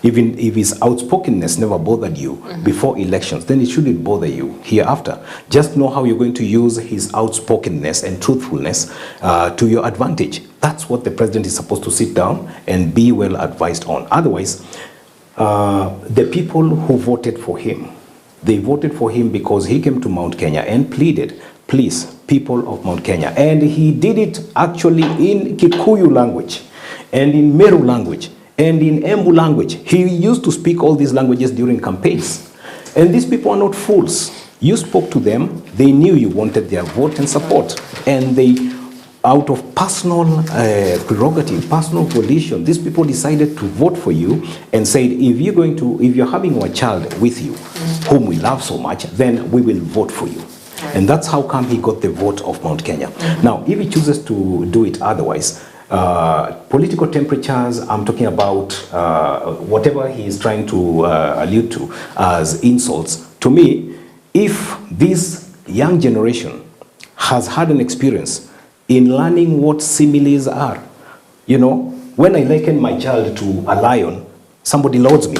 Even if his outspokenness never bothered you before elections, then it shouldn't bother you hereafter. Just know how you're going to use his outspokenness and truthfulness to your advantage. That's what the president is supposed to sit down and be well advised on. Otherwise, the people who voted for him, they voted for him because he came to Mount Kenya and pleaded, please, people of Mount Kenya. And he did it actually in Kikuyu language and in Meru language and in Embu language. He used to speak all these languages during campaigns. And these people are not fools. You spoke to them, they knew you wanted their vote and support. And they, out of personal prerogative, personal volition, these people decided to vote for you and said, if you're having our child with you, whom we love so much, then we will vote for you. And that's how come he got the vote of Mount Kenya. Now, if he chooses to do it otherwise, political temperatures, I'm talking about whatever he is trying to allude to as insults. To me, if this young generation has had an experience in learning what similes are, when I liken my child to a lion, somebody lauds me.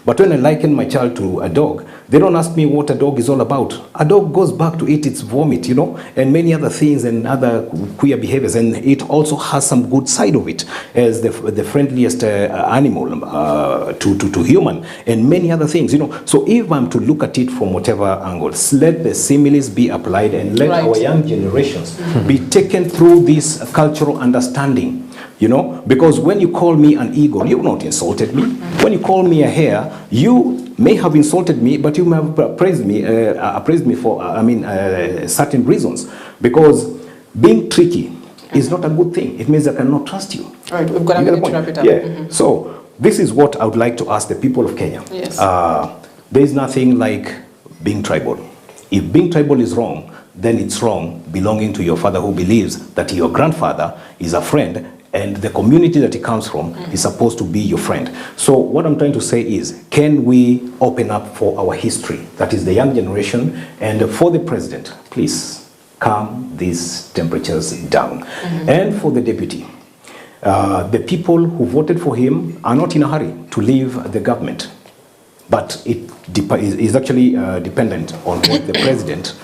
But when I liken my child to a dog, they don't ask me what a dog is all about. A dog goes back to eat its vomit, and many other things and other queer behaviors. And it also has some good side of it as the friendliest animal to human and many other things, So if I'm to look at it from whatever angles, let the similes be applied and let our young generations be taken through this cultural understanding. Because when you call me an eagle, you've not insulted me. When you call me a hare, you may have insulted me, but you may have praised me for, certain reasons. Because being tricky is not a good thing. It means I cannot trust you. All right, we've got a minute to wrap it up. Yeah. So this is what I would like to ask the people of Kenya. Yes. There is nothing like being tribal. If being tribal is wrong, then it's wrong belonging to your father who believes that your grandfather is a friend and the community that he comes from is supposed to be your friend. So what I'm trying to say is, can we open up for our history? That is the young generation, and for the president, please calm these temperatures down. And for the deputy, the people who voted for him are not in a hurry to leave the government, but it is actually dependent on what the president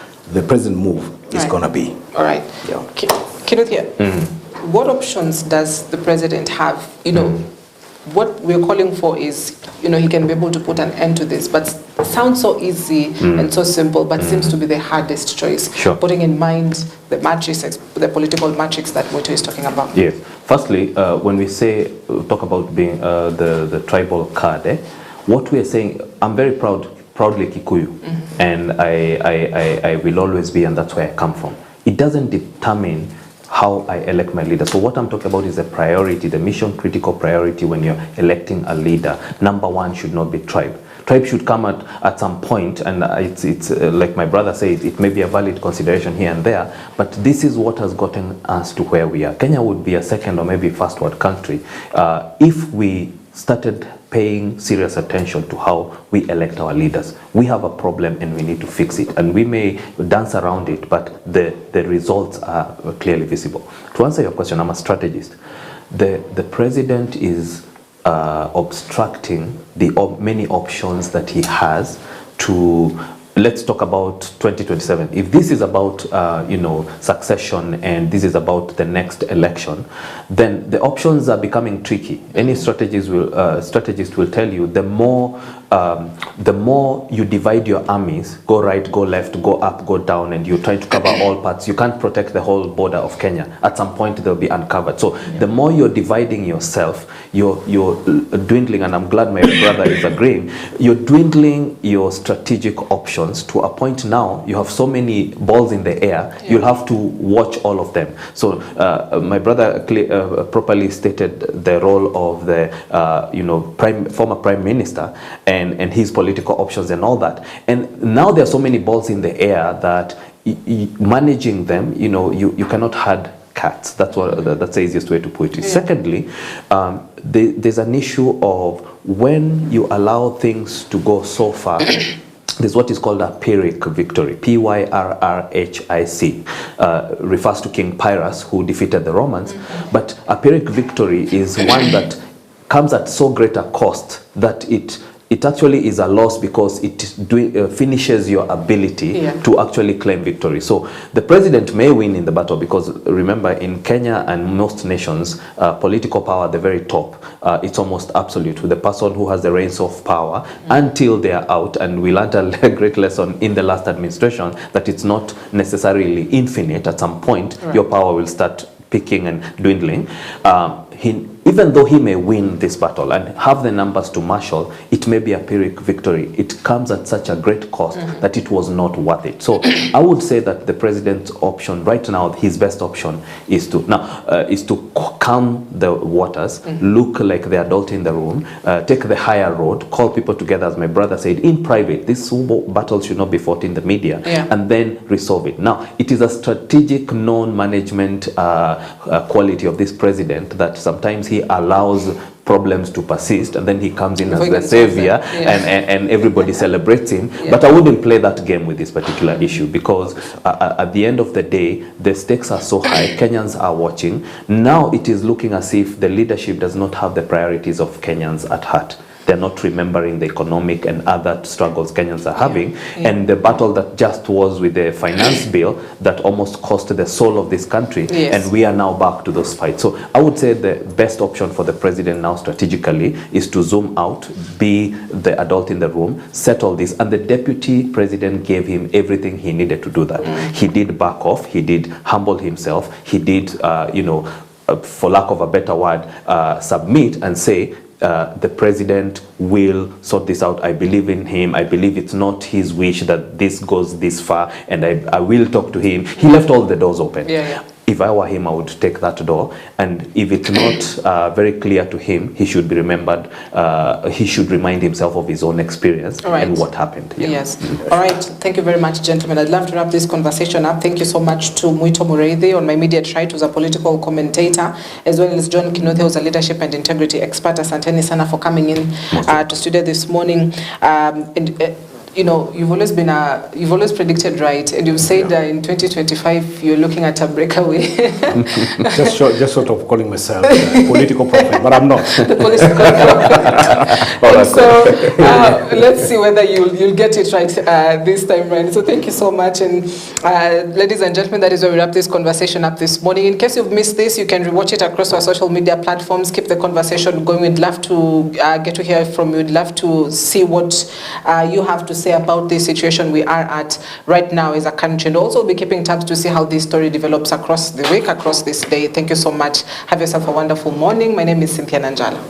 move is gonna be. All right. Yeah. Kinuthia, what options does the president have? What we're calling for is, he can be able to put an end to this, but it sounds so easy and so simple, but seems to be the hardest choice. Sure. Putting in mind the matrix, the political matrix that Moto is talking about. Yes. Firstly, when we talk about being the tribal card, what we are saying, I'm very proudly Kikuyu, and I will always be, and that's where I come from. It doesn't determine how I elect my leader. So what I'm talking about is a priority, the mission critical priority when you're electing a leader. Number one should not be tribe. Tribe should come at some point, and it's like my brother said, it may be a valid consideration here and there, but this is what has gotten us to where we are. Kenya would be a second or maybe first world country if we started paying serious attention to how we elect our leaders. We have a problem and we need to fix it. And we may dance around it, but the results are clearly visible. To answer your question, I'm a strategist. The president is obstructing the many options that he has to, let's talk about 2027. If this is about succession and this is about the next election, then the options are becoming tricky. Any strategist will tell you the more you divide your armies, go right, go left, go up, go down, and you try to cover all parts, you can't protect the whole border of Kenya. At some point they'll be uncovered. So the more you're dividing yourself, you're dwindling, and I'm glad my brother is agreeing, you're dwindling your strategic options to a point now you have so many balls in the air, you'll have to watch all of them. So my brother properly stated the role of the former prime minister and his political options and all that. And now there are so many balls in the air that managing them, you cannot herd cats. That's the easiest way to put it. Yeah. Secondly, there's an issue of when you allow things to go so far. There's what is called a Pyrrhic victory. Pyrrhic refers to King Pyrrhus, who defeated the Romans. Mm-hmm. But a Pyrrhic victory is one that comes at so great a cost that it actually is a loss because it finishes your ability to actually claim victory. So the president may win in the battle because, remember, in Kenya and most nations, political power at the very top, it's almost absolute. The person who has the reins of power until they are out, and we learned a great lesson in the last administration that it's not necessarily infinite. At some point, your power will start peaking and dwindling. Even though he may win this battle and have the numbers to marshal, it may be a Pyrrhic victory. It comes at such a great cost that it was not worth it. So I would say that the president's option right now, his best option is to calm the waters, look like the adult in the room, take the higher road, call people together, as my brother said, in private. This battle should not be fought in the media, and then resolve it. Now, it is a strategic non-management quality of this president that sometimes he allows problems to persist, and then he comes in as the savior, and everybody celebrates him. But I wouldn't play that game with this particular issue because at the end of the day, the stakes are so high. Kenyans are watching. Now it is looking as if the leadership does not have the priorities of Kenyans at heart. They're not remembering the economic and other struggles Kenyans are having. And the battle that just was with the finance bill that almost cost the soul of this country. And we are now back to those fights. So I would say the best option for the president now strategically is to zoom out, be the adult in the room, settle this. And the deputy president gave him everything he needed to do that. He did back off. He did humble himself. He did, for lack of a better word, submit and say, the president will sort this out. I believe in him. I believe it's not his wish that this goes this far, and I will talk to him. He left all the doors open. If I were him, I would take that door, and if it's not very clear to him, he should be remembered. He should remind himself of his own experience and what happened. Yes. All right. Thank you very much, gentlemen. I'd love to wrap this conversation up. Thank you so much to Muito Mureithi on my immediate right, who's a political commentator, as well as John Kinuthia, who's a leadership and integrity expert. Asanteni sana for coming in to studio this morning. You've always predicted right, and you said in 2025 you're looking at a breakaway. just sort of calling myself a political prophet, but I'm not. The political prophet. So let's see whether you'll get it right this time around. So thank you so much, and ladies and gentlemen, that is where we wrap this conversation up this morning. In case you've missed this, you can rewatch it across our social media platforms. Keep the conversation going. We'd love to get to hear from you. We'd love to see what you have to say about this situation we are at right now as a country, and also be keeping tabs to see how this story develops across the week, across this day. Thank you so much. Have yourself a wonderful morning. My name is Cynthia Nanjala.